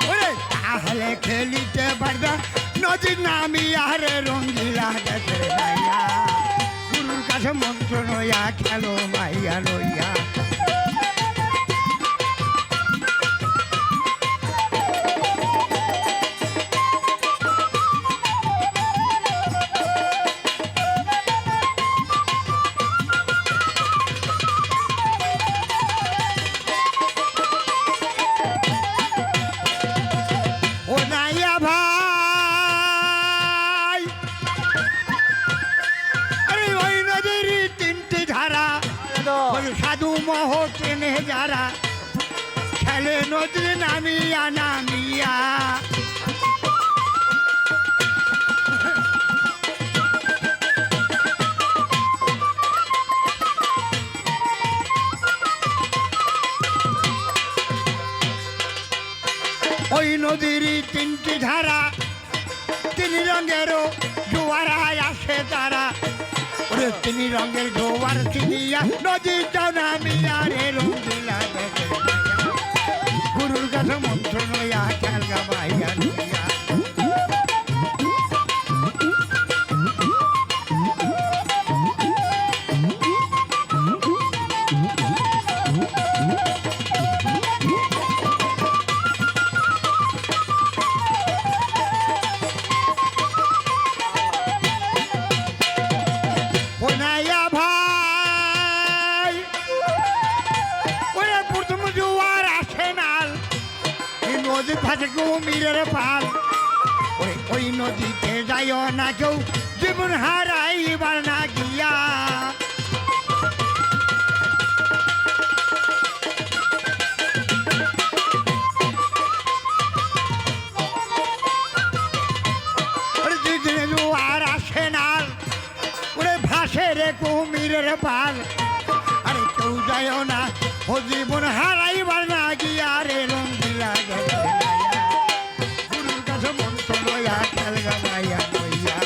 ওরে তাহলে খেলিতে পারবে নদীর নামি আরে রঙ্গিলা গেছে যাইয়া গুরুর কাছে মন্ত্র নইয়া খেলো মাইয়া লইয়া ও নাইয়া ভাই আরে ওই নদীর তিনটি ধারা ওই সাধু মহ টেনে যারা খেলে নদীর নামিয়া নামিয়া ওই নদীর তিনটি ধারা তিন রঙেরও জোয়ারায় আসে তারা ওরে তিন রঙের জোয়ার চিনিয়া নদীটা নামিয়া রে রঙ্গিলা দেখে গুরুর কাছে মন্ত্র নইয়া খেলগা মাইয়া লইয়া ও নাইয়া ভাই ওরে প্রথম জোয়ার আসে নাল এই নদী থাকে কুমিরের পাল ওরে ওই নদীতে যাইও না কেউ জীবন হারাইবার না গিয়া ওরে যেদিনে জোয়ার আসে নাল ওরে ভাসে রে কুমিরের পাল আরে কেউ যাইও না ও জীবন হারাইবার না গিয়া রে রঙ্গিলা গেছে গুরুর কাছে মন্ত্র লইয়া খেলগা মাইয়া লইয়া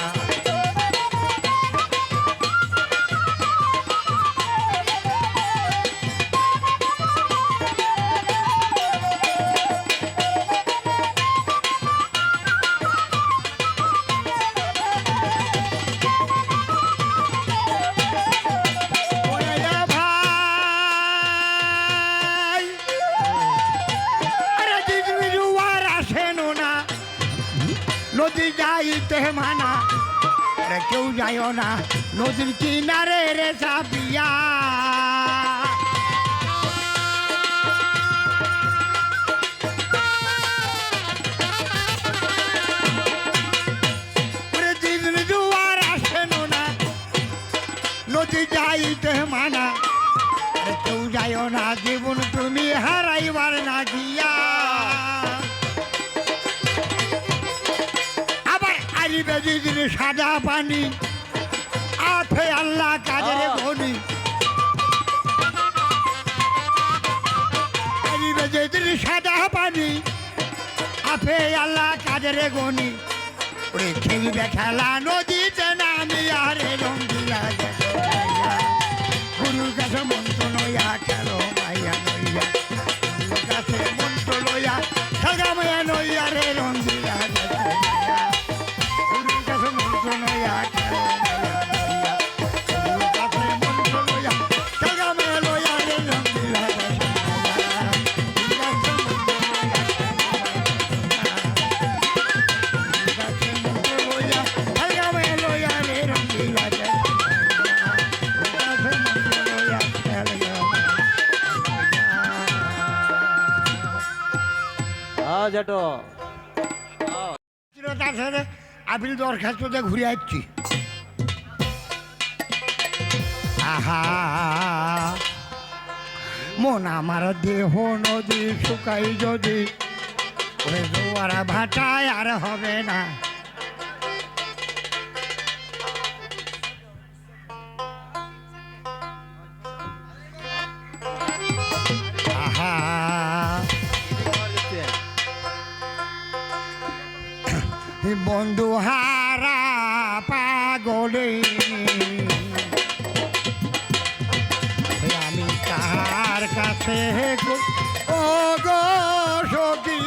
ওরে ভাই আরে দিদি জোয়ার আসেন না নদী যাইতে মানা আরে কেউ যাইও না নদীর কিনারে রে চাপিয়া ওরে দিদি জোয়ার না জীবন তুমি হারাইবার না গিয়া আবার আরিবে যদি সাদা পানি আফে আল্লাহ কাদের গনি আরিবে যদি সাদা পানি আফে আল্লাহ কাদের গনি ওরে খেলবে খেলা নদীতে নামি আরে রঙ্গিলা গুরুর কাছে মন্ত্র লইয়া খেলো মাইয়া লইয়া গুরুর কাছে মন্ত্র লইয়া সাগা মাইয়া লইয়া রে রঙ্গিলা গুরুর কাছে মন্ত্র লইয়া খেলো মাইয়া লইয়া গুরুর কাছে মন্ত্র লইয়া সাগা মাইয়া লইয়া রে রঙ্গিলা জেঠো তার সাথে আপিল দরখাস্ততে ঘুরে আসছি আহা মন আমার দেহ নদী শুকাই যদি ওরে জোয়ারা ভাটায় আর হবে না আহা বন্ধু হারা পাগলে আমি কার কাছে ও গো সখী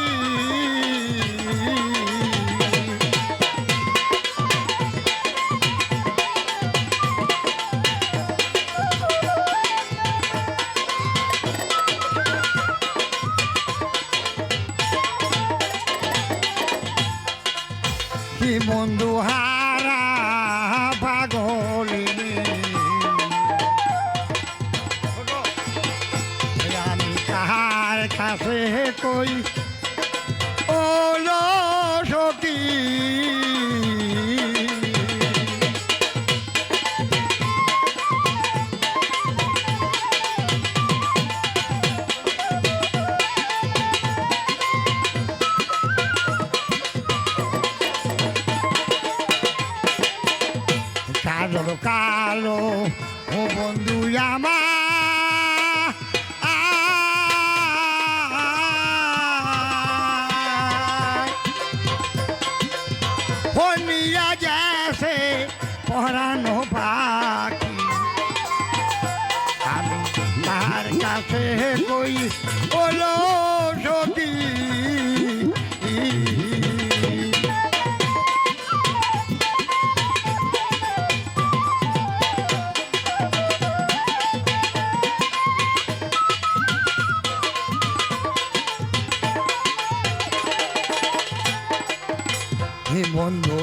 বন্ধু হারা পাগলিনী আমি কার কাছে কই ওলো সখী কালো কালো ও বন্ধু আমার নিয়া যাচ্ছে পরানো পাখি আমি তার কাছে কই ওলো সখী বন্ধু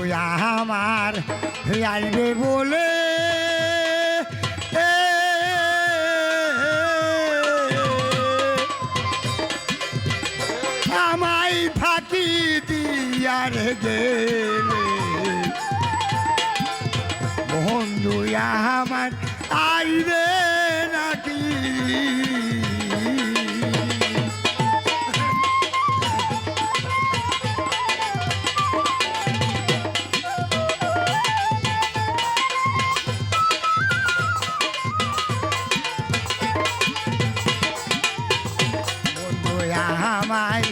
আমার আসবে বলে আমায় ফাঁকি দিয়ার গেলে বন্ধু আমার আসবে নাকি আমায়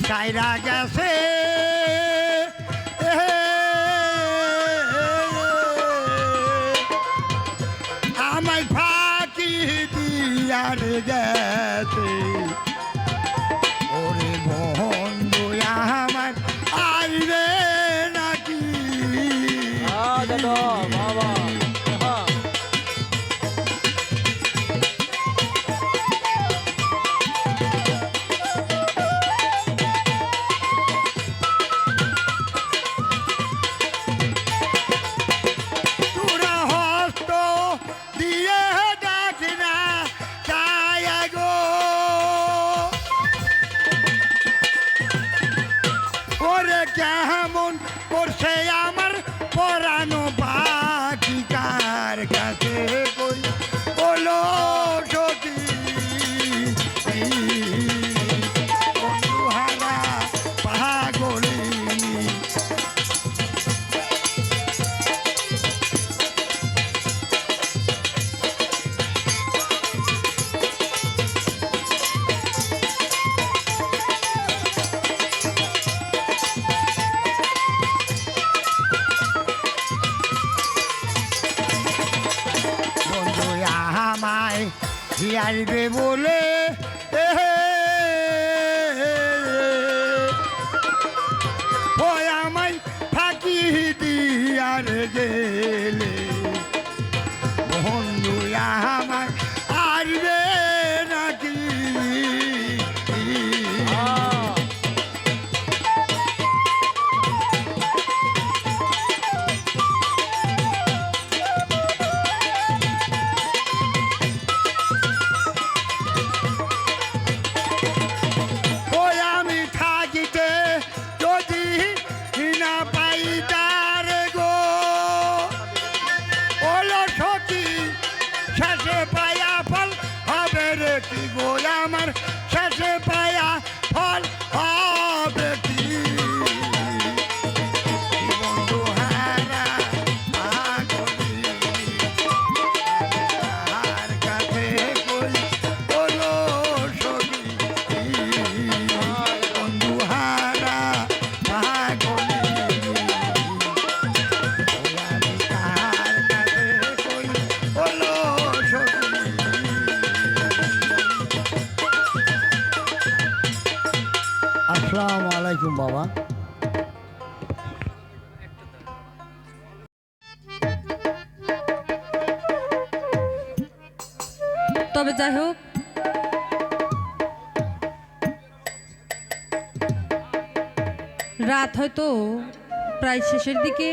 সাইরা গেছে আমায় ফাঁকি দিয়ার গেছে ওরে বন্ধু আমার আইবে নাকি বাবা কেমন করছে আমার পরানো পাখি কার কাছে কই বলো সখী আসবে বলে ওই আমায় ফাঁকি দিয়ার গেলে বন্ধু আমার আসবে নাকি ওই আমি থাকিতে যদি না পাই তার গো ওলো সখী শেষে পায়া ফল হবে রে কি গো আমার শেষে পায়া ফল হবে কি বন্ধু হারা পাগলি আর কাছে কই ওলো সখী বন্ধু হারা পাগলি আমি কার কাছে কই ওলো সখী আসসালামু আলাইকুম বাবা। তবে যাই হোক, রাত হয়তো প্রায় শেষের দিকে,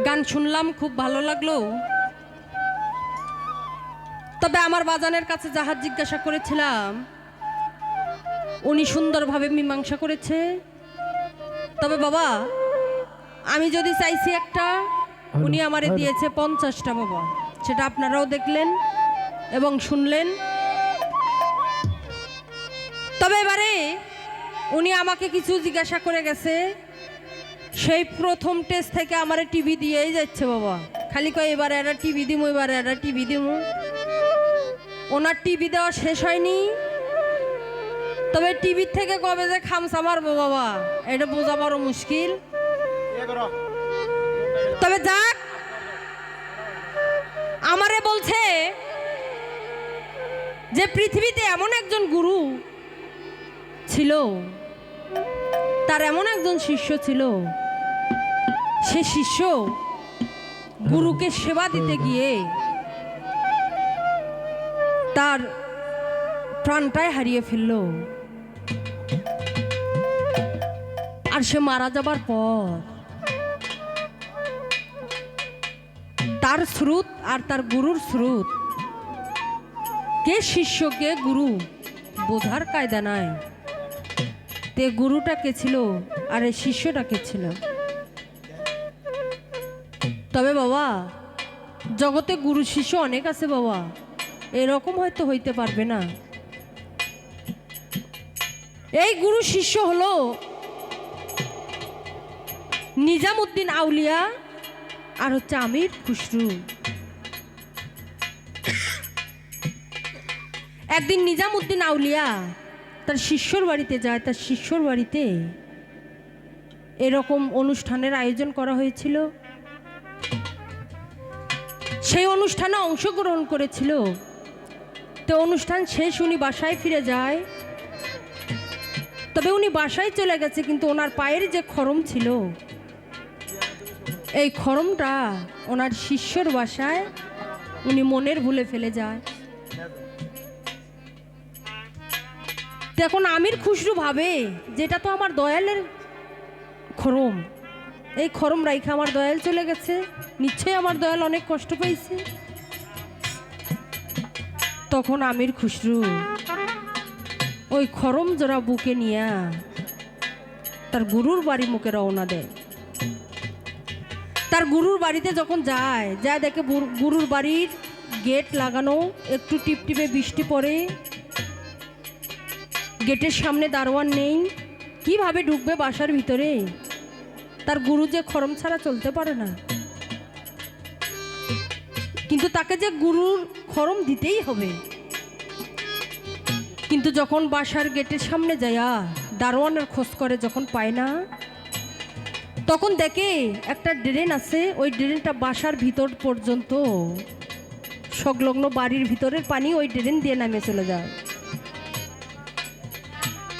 গান শুনলাম, খুব ভালো লাগলো। তবে আমার বাজানের কাছে যাহা জিজ্ঞাসা করেছিলাম উনি সুন্দরভাবে মীমাংসা করেছে। তবে বাবা, আমি যদি চাইছি একটা, উনি আমারে দিয়েছে 50টা বাবা। সেটা আপনারাও দেখলেন এবং শুনলেন। তবে এবারে উনি আমাকে কিছু জিজ্ঞাসা করে গেছে। সেই প্রথম টেস্ট থেকে আমারে টিভি দিয়েই যাচ্ছে বাবা। খালি কয় এবারে একটা টিভি দিমু, এবারে একটা টিভি দিমু। ওনার টিভি দেওয়া শেষ হয়নি। তবে টিভির থেকে কবে যে খামসা মারবো বাবা, এটা বোঝা বড় মুশকিল। তবে যাক, আমারে বলছে যে পৃথিবীতে এমন একজন গুরু ছিল, তার এমন একজন শিষ্য ছিল, সে শিষ্য গুরুকে সেবা দিতে গিয়ে তার প্রাণটাই হারিয়ে ফেলল। আর সে মারা যাবার পর তার স্রোত আর তার গুরুর স্রোত, কে শিষ্য কে গুরু বোঝার কায়দা নাই। তে গুরুটা কে ছিল আর এই শিষ্যটা কে ছিল? তবে বাবা, জগতে গুরু শিষ্য অনেক আছে বাবা, এরকম হয়তো হইতে পারবে না। এই গুরু শিষ্য হলো নিজামুদ্দিন আউলিয়া আর হচ্ছে আমির খুসরু। একদিন নিজামুদ্দিন আউলিয়া তার শিষ্যর বাড়িতে যায়। তার শিষ্যর বাড়িতে এরকম অনুষ্ঠানের আয়োজন করা হয়েছিল। সেই অনুষ্ঠানে অংশগ্রহণ করেছিল। তো অনুষ্ঠান শেষ, উনি বাসায় ফিরে যায়। তবে উনি বাসায় চলে গেছে, কিন্তু ওনার পায়ের যে খরম ছিল, এই খরমটা ওনার শিষ্যর বাসায় উনি মনের ভুলে ফেলে যায়। এখন আমির খুসরু ভাবে যেটা তো আমার দয়ালের খরম, এই খরম রাইখা আমার দয়াল চলে গেছে, নিশ্চয়ই আমার দয়াল অনেক কষ্ট পাইছে। তখন আমির খুসরু ওই খরম জোড়া বুকে নিয়ে তার গুরুর বাড়ি মুখে রওনা দেয়। তার গুরুর বাড়িতে যখন যায় দেখে গুরুর বাড়ির গেট লাগানো, একটু টিপটিপে বৃষ্টি পড়ে, গেটের সামনে দারোয়ান নেই। কিভাবে ঢুকবে বাসার ভিতরে? তার গুরু যে খরম ছাড়া চলতে পারে না, কিন্তু তাকে যে গুরুর খরম দিতেই হবে। কিন্তু যখন বাসার গেটের সামনে যায়া দারোয়ানের খোঁজ করে, যখন পায় না, তখন দেখে একটা ড্রেন আছে, ওই ড্রেনটা বাসার ভিতর পর্যন্ত সংলগ্ন বাড়ির ভিতরের পানি ওই ড্রেন দিয়ে নামে চলে যায়।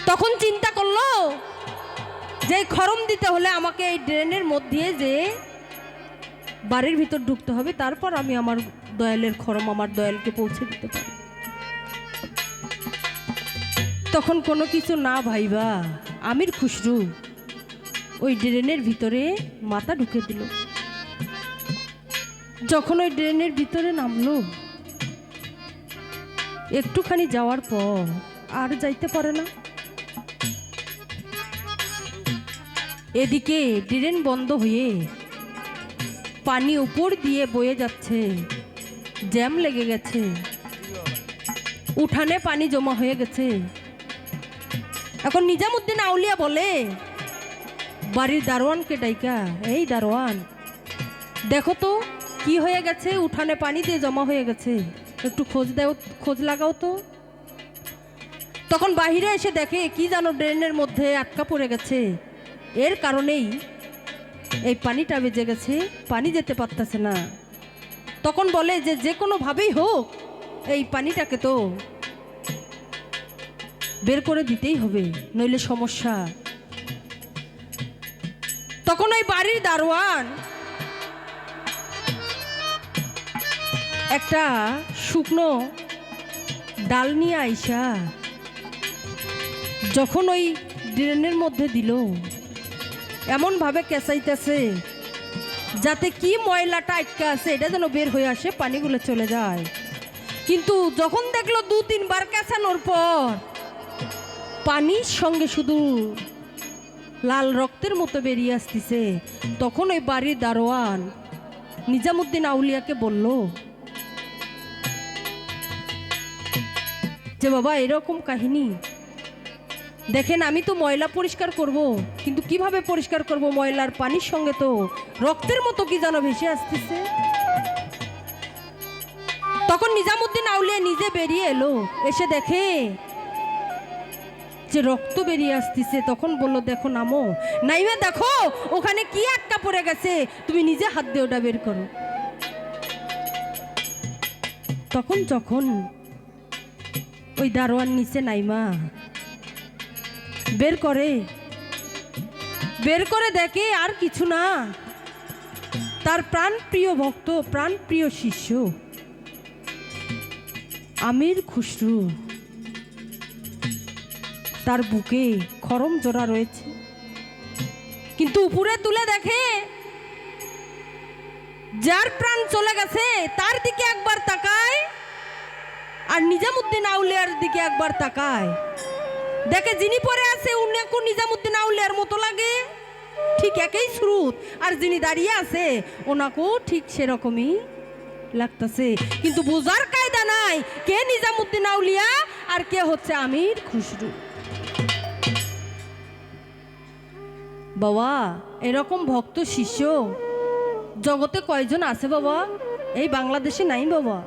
তখন চিন্তা করলো যে এই খরম দিতে হলে আমাকে এই ড্রেনের মধ্যে যে বাড়ির ভিতর ঢুকতে হবে, তারপর আমি আমার দয়ালের খরম আমার দয়ালকে পৌঁছে দিতে পারি। তখন কোনো কিছু না ভাইবা আমির খুসরু ওই ড্রেনের ভিতরে মাথা ঢুকে দিল। যখন ওই ড্রেনের ভিতরে নামলো, একটুখানি যাওয়ার পর আর যাইতে পারে না। এদিকে ড্রেন বন্ধ হয়ে পানি উপর দিয়ে বয়ে যাচ্ছে, জ্যাম লেগে গেছে, উঠানে পানি জমা হয়ে গেছে। এখন নিজামুদ্দিন আউলিয়া বলে বাড়ির দারোয়ানকে ডাইকা, এই দারোয়ান দেখো তো কি হয়ে গেছে, উঠানে পানি দিয়ে জমা হয়ে গেছে, একটু খোঁজ লাগাও তো। তখন বাহিরে এসে দেখে কি জানো ড্রেনের মধ্যে আটকা পড়ে গেছে, এর কারণেই এই পানিটা বেজে গেছে, পানি যেতে পারতেছে না। তখন বলে যে যে কোনোভাবেই হোক এই পানিটাকে তো বের করে দিতেই হবে, নইলে সমস্যা। তখন ওই বাড়ির দারোয়ান একটা শুকনো ডাল নিয়ে আইসা যখন ওই ড্রেনের মধ্যে দিল, এমনভাবে কেঁচাইতেছে যাতে কি ময়লাটা আটকা আছে এটা যেন বের হয়ে আসে, পানিগুলো চলে যায়। কিন্তু যখন দেখলো 2-3 বার কেঁচানোর পর পানির সঙ্গে শুধু লাল রক্তের মতো বেরিয়ে আসতেছে, তখন ওই বাড়ির দারোয়ান নিজামুদ্দিন আউলিয়াকে বলল যে বাবা এরকম কাহিনী দেখেন, আমি তো ময়লা পরিষ্কার করব, কিন্তু কিভাবে পরিষ্কার করব, ময়লার পানির সঙ্গে তো রক্তের মতো কি যেন ভেসে আসতেছে। তখন নিজামুদ্দিন আউলিয়া নিজে বেরিয়ে এলো, এসে দেখে যে রক্ত বেরিয়ে আসতেছে। তখন বললো দেখো নামো, নাইমে দেখো ওখানে কি আটকা পড়ে গেছে, তুমি নিজে হাত দিয়ে ওটা বের করো। তখন যখন ওই দারোয়ান নিচে নাইমা বের করে দেখে আর কিছু না, তার প্রাণপ্রিয় ভক্ত, প্রাণপ্রিয় শিষ্য আমির খুসরু, তার বুকে খরম জোড়া রয়েছে। কিন্তু উপরে তুলে দেখে যার প্রাণ চলে গেছে তার দিকে একবার তাকায়, আর নিজামুদ্দিন আউলিয়ার দিকে একবার তাকায়, দেখে যিনি পরে আছে উনাকে নিজামুদ্দিন আউলিয়ার মতো লাগে, ঠিক একই স্রোত, আর যিনি দাঁড়িয়ে আছে ওনাকেও ঠিক সেরকমই লাগতেছে। কিন্তু বোঝার কায়দা নাই কে নিজামুদ্দিন আউলিয়া আর কে হচ্ছে আমির খুসরু। বাবা এরকম ভক্ত শিষ্য জগতে কয়জন আছে বাবা? এই বাংলাদেশে নাই বাবা,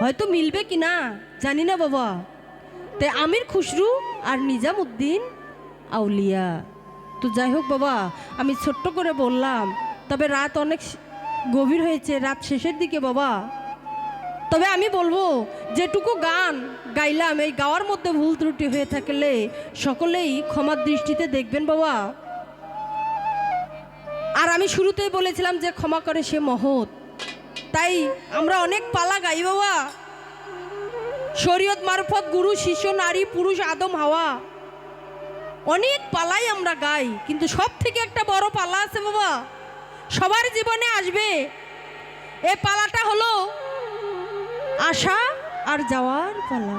হয়তো মিলবে কিনা জানি না বাবা। তাই আমির খুসরু আর নিজামুদ্দিন আউলিয়া। তো যাই হোক বাবা, আমি ছোট্ট করে বললাম, তবে রাত অনেক গভীর হয়েছে, রাত শেষের দিকে বাবা। তবে আমি বলবো যেটুকু গান গাইলাম, এই গাওয়ার মধ্যে ভুল ত্রুটি হয়ে থাকলে সকলেই ক্ষমার দৃষ্টিতে দেখবেন বাবা। আর আমি শুরুতেই বলেছিলাম যে ক্ষমা করে সে মহৎ, তাই আমরা অনেক পালা গাই বাবা, শরীয়ত মারফত গুরু শিষ্য নারী পুরুষ আদম হাওয়া, অনেক পালাই আমরা গাই। কিন্তু সব থেকে একটা বড় পালা আছে বাবা, সবার জীবনে আসবে। এই পালাটা হলো আসা আর যাওয়ার পালা।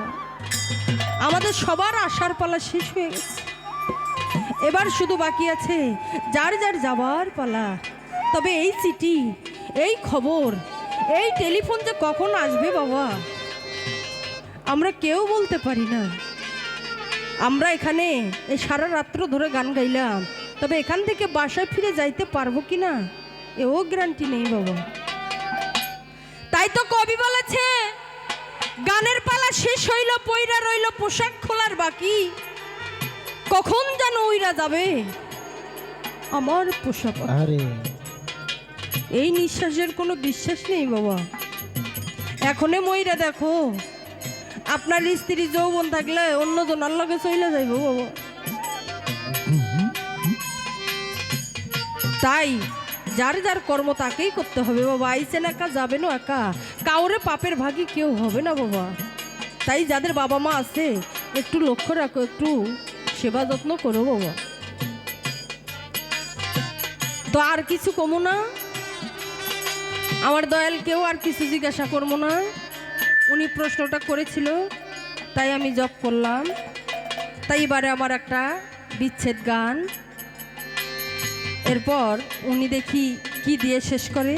আমাদের সবার আসার পালা শেষ হয়ে গেছে, এবার শুধু বাকি আছে যার যার যাওয়ার পালা। তবে এই চিঠি, এই খবর, এই টেলিফোন যে কখন আসবে বাবা আমরা কেউ বলতে পারি না। আমরা এখানে এই সারা রাত্র ধরে গান গাইলাম, তবে এখান থেকে বাসায় ফিরে যাইতে পারবো কি না এও গ্যারান্টি নেই বাবা। তাই তো কবি বলেছে গানের পালা শেষ হইল, পইরা রইল পোশাক খোলার বাকি, কখন যেন উইরা যাবে আমার পোশাক। আরে এই নিঃশ্বাসের কোনো বিশ্বাস নেই বাবা। এখনে মইরা দেখো আপনার স্ত্রী যৌবন থাকলে অন্য জনের লগে চলে যাইব বাবা। তাই যার যার কর্ম তাকেই করতে হবে বাবা। আইসেন একা যাবেন একা, কাউরে পাপের ভাগী কেউ হবে না বাবা। তাই যাদের বাবা মা আছে একটু লক্ষ্য রাখো, একটু সেবা যত্ন করো বাবা। তো আর কিছু কমো না, আমার দয়াল কেউ আর কিছু জিজ্ঞাসা করবো না। উনি প্রশ্নটা করেছিল তাই আমি জব করলাম। তাই এবারে আমার একটা বিচ্ছেদ গান, এরপর উনি দেখি কি দিয়ে শেষ করে।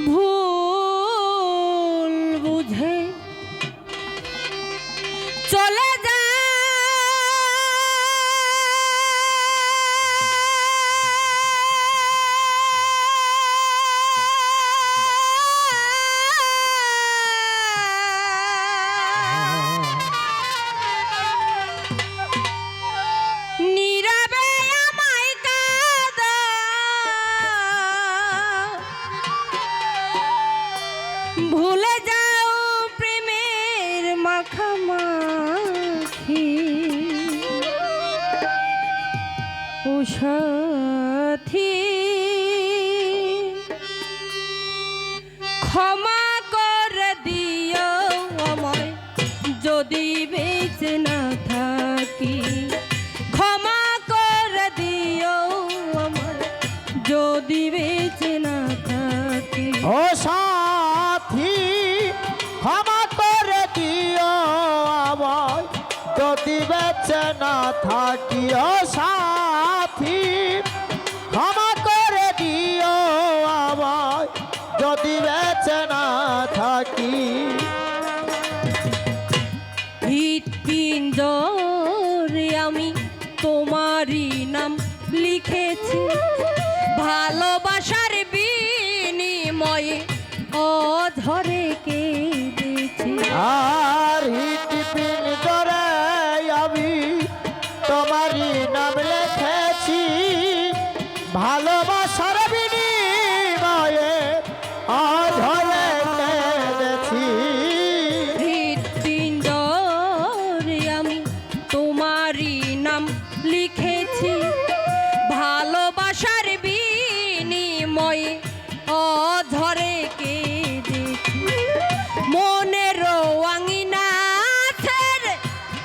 ভুল বুঝে চলে যা নীরবে আমায় কাঁদা ভুলে যাও প্রেমের মাখামাখি ও সাথী, ক্ষমা করে দিও আমায় যদি বেঁচে না থাকি। ক্ষমা করে দিও আমায় যদি বেঁচে না থাকি। ও সাথী ক্ষমা করে দিও আমায় যদি বেঁচে না থাকি। ও সাথী ক্ষমা করে দিও আমায় যদি বেঁচে না থাকি। হৃৎপিঞ্জরে আমি তোমারই নাম লিখেছি, ভালোবাসার বিনিময়ে অঝরে কেঁদেছি। আর হিটিপিন করে আমি তোমারই নাম লিখেছি, ভালোবাসার বিনিময়ে অঝরে কেঁদেছি। হৃৎপিঞ্জরে আমি তোমারই নাম লিখেছি, ভালোবাসার বিনিময়ে অঝরে কেঁদেছি। মনের আঙিনা ছেড়ে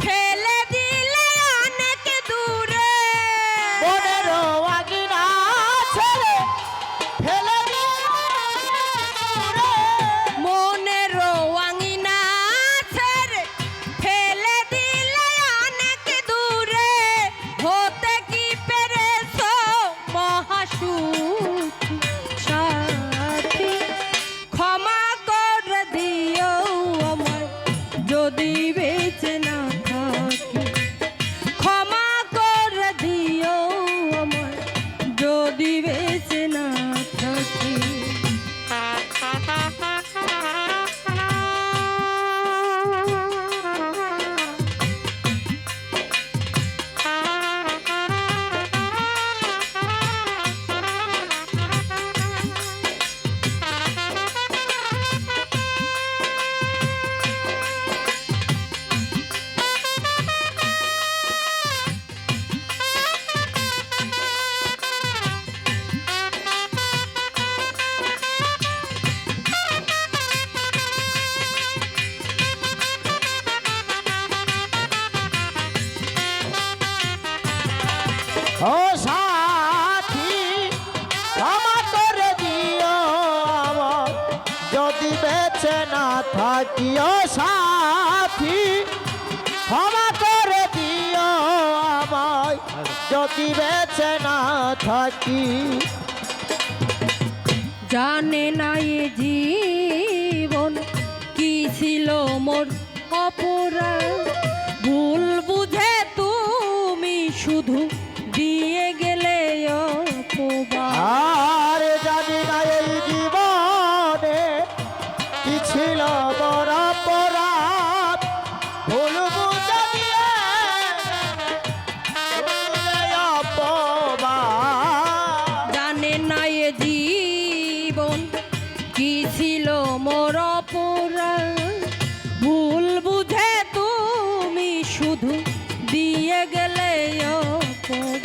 ফেলে দিলে অনেক দূরে। মনের আঙিনা ছেড়ে ফেলে দিলে মনের আঙিনা ছেড়ে ফেলে দিলে অনেক দূরে। হতে কি পেরেছ মহাসুখী সাথী, ক্ষমা করে দিও আমায় যদি বেঁচে না থাকি। ক্ষমা করে দিও আমায় যদি বেঁচে না থাকি। ও সাথী ক্ষমা করে দিও আমায় যদি বেঁচে না থাকি। ও সাথী ক্ষমা করে দিও আমায় যদি বেঁচে না থাকি। জানে না এ জীবন কি ছিল মোর অপরাধ, ভুল বুঝে তুমি শুধু দিয়ে গেলে অপবাদ। আর জানি না এই জীবনে কি ছিল বড় অপরাধ, ভুল বুঝে দিয়ে অপবাদ। জানে না এ জীবন কি ছিল মোর অপরাধ, ভুল বুঝে তুমি শুধু দিয়ে গেলে অপবাদ।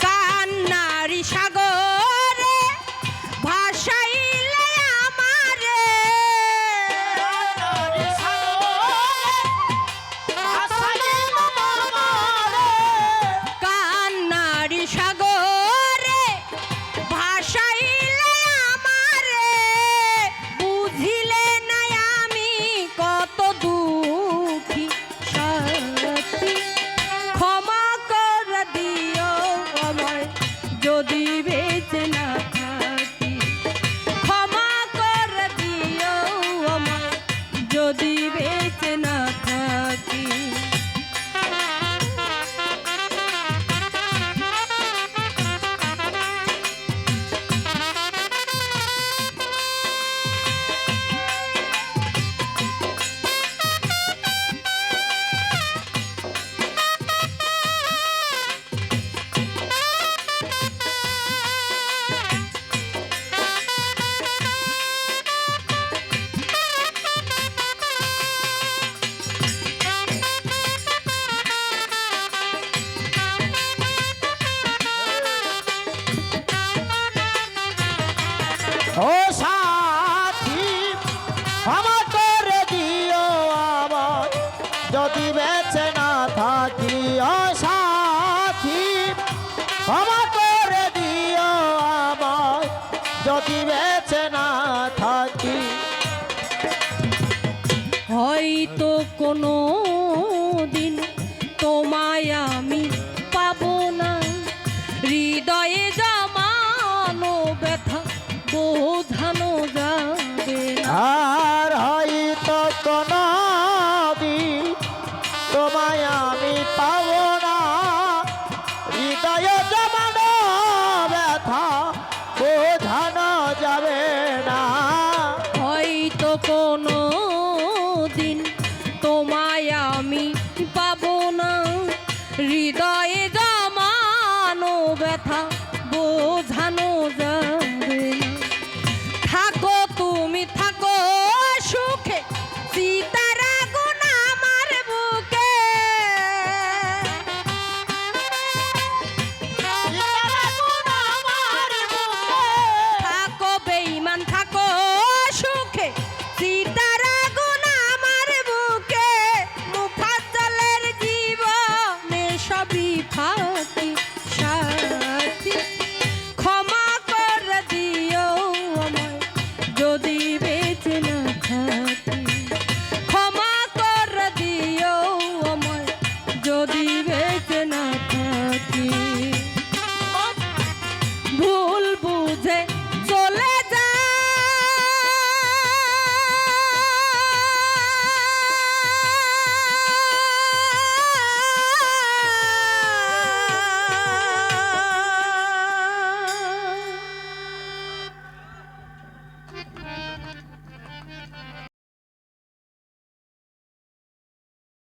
কান্নারি সাগরে ভাসাইলে আমারে, কান্নারি সাগরে ভাসাইলে আমারে, বুঝিলে না আমি কত দুঃখী সাথী। ক্ষমা করে দিও আমায় যদি বেঁচে না থাকি, ক্ষমা করে দিও আমায় যদি বেঁচে না থাকি। ও সাথী ক্ষমা করে দিও আমার যদি বেঁচে না থাকি। ও সাথী ক্ষমা করে দিও আমার যদি বেঁচে না থাকি। হয়তো কোনো দিন তোমায় আমি পাবো না, হৃদয়ে জমানো ব্যথা বোঝানো যাবে না। আর হয়তো কোনো দিন তোমায় আমি পাবো না, হৃদয় জমানো ব্যথা বোঝানো যাবে না। হয়তো কোনো দিন তোমায় আমি পাবো না, হৃদয়ে জমানো ব্যথা বোঝানো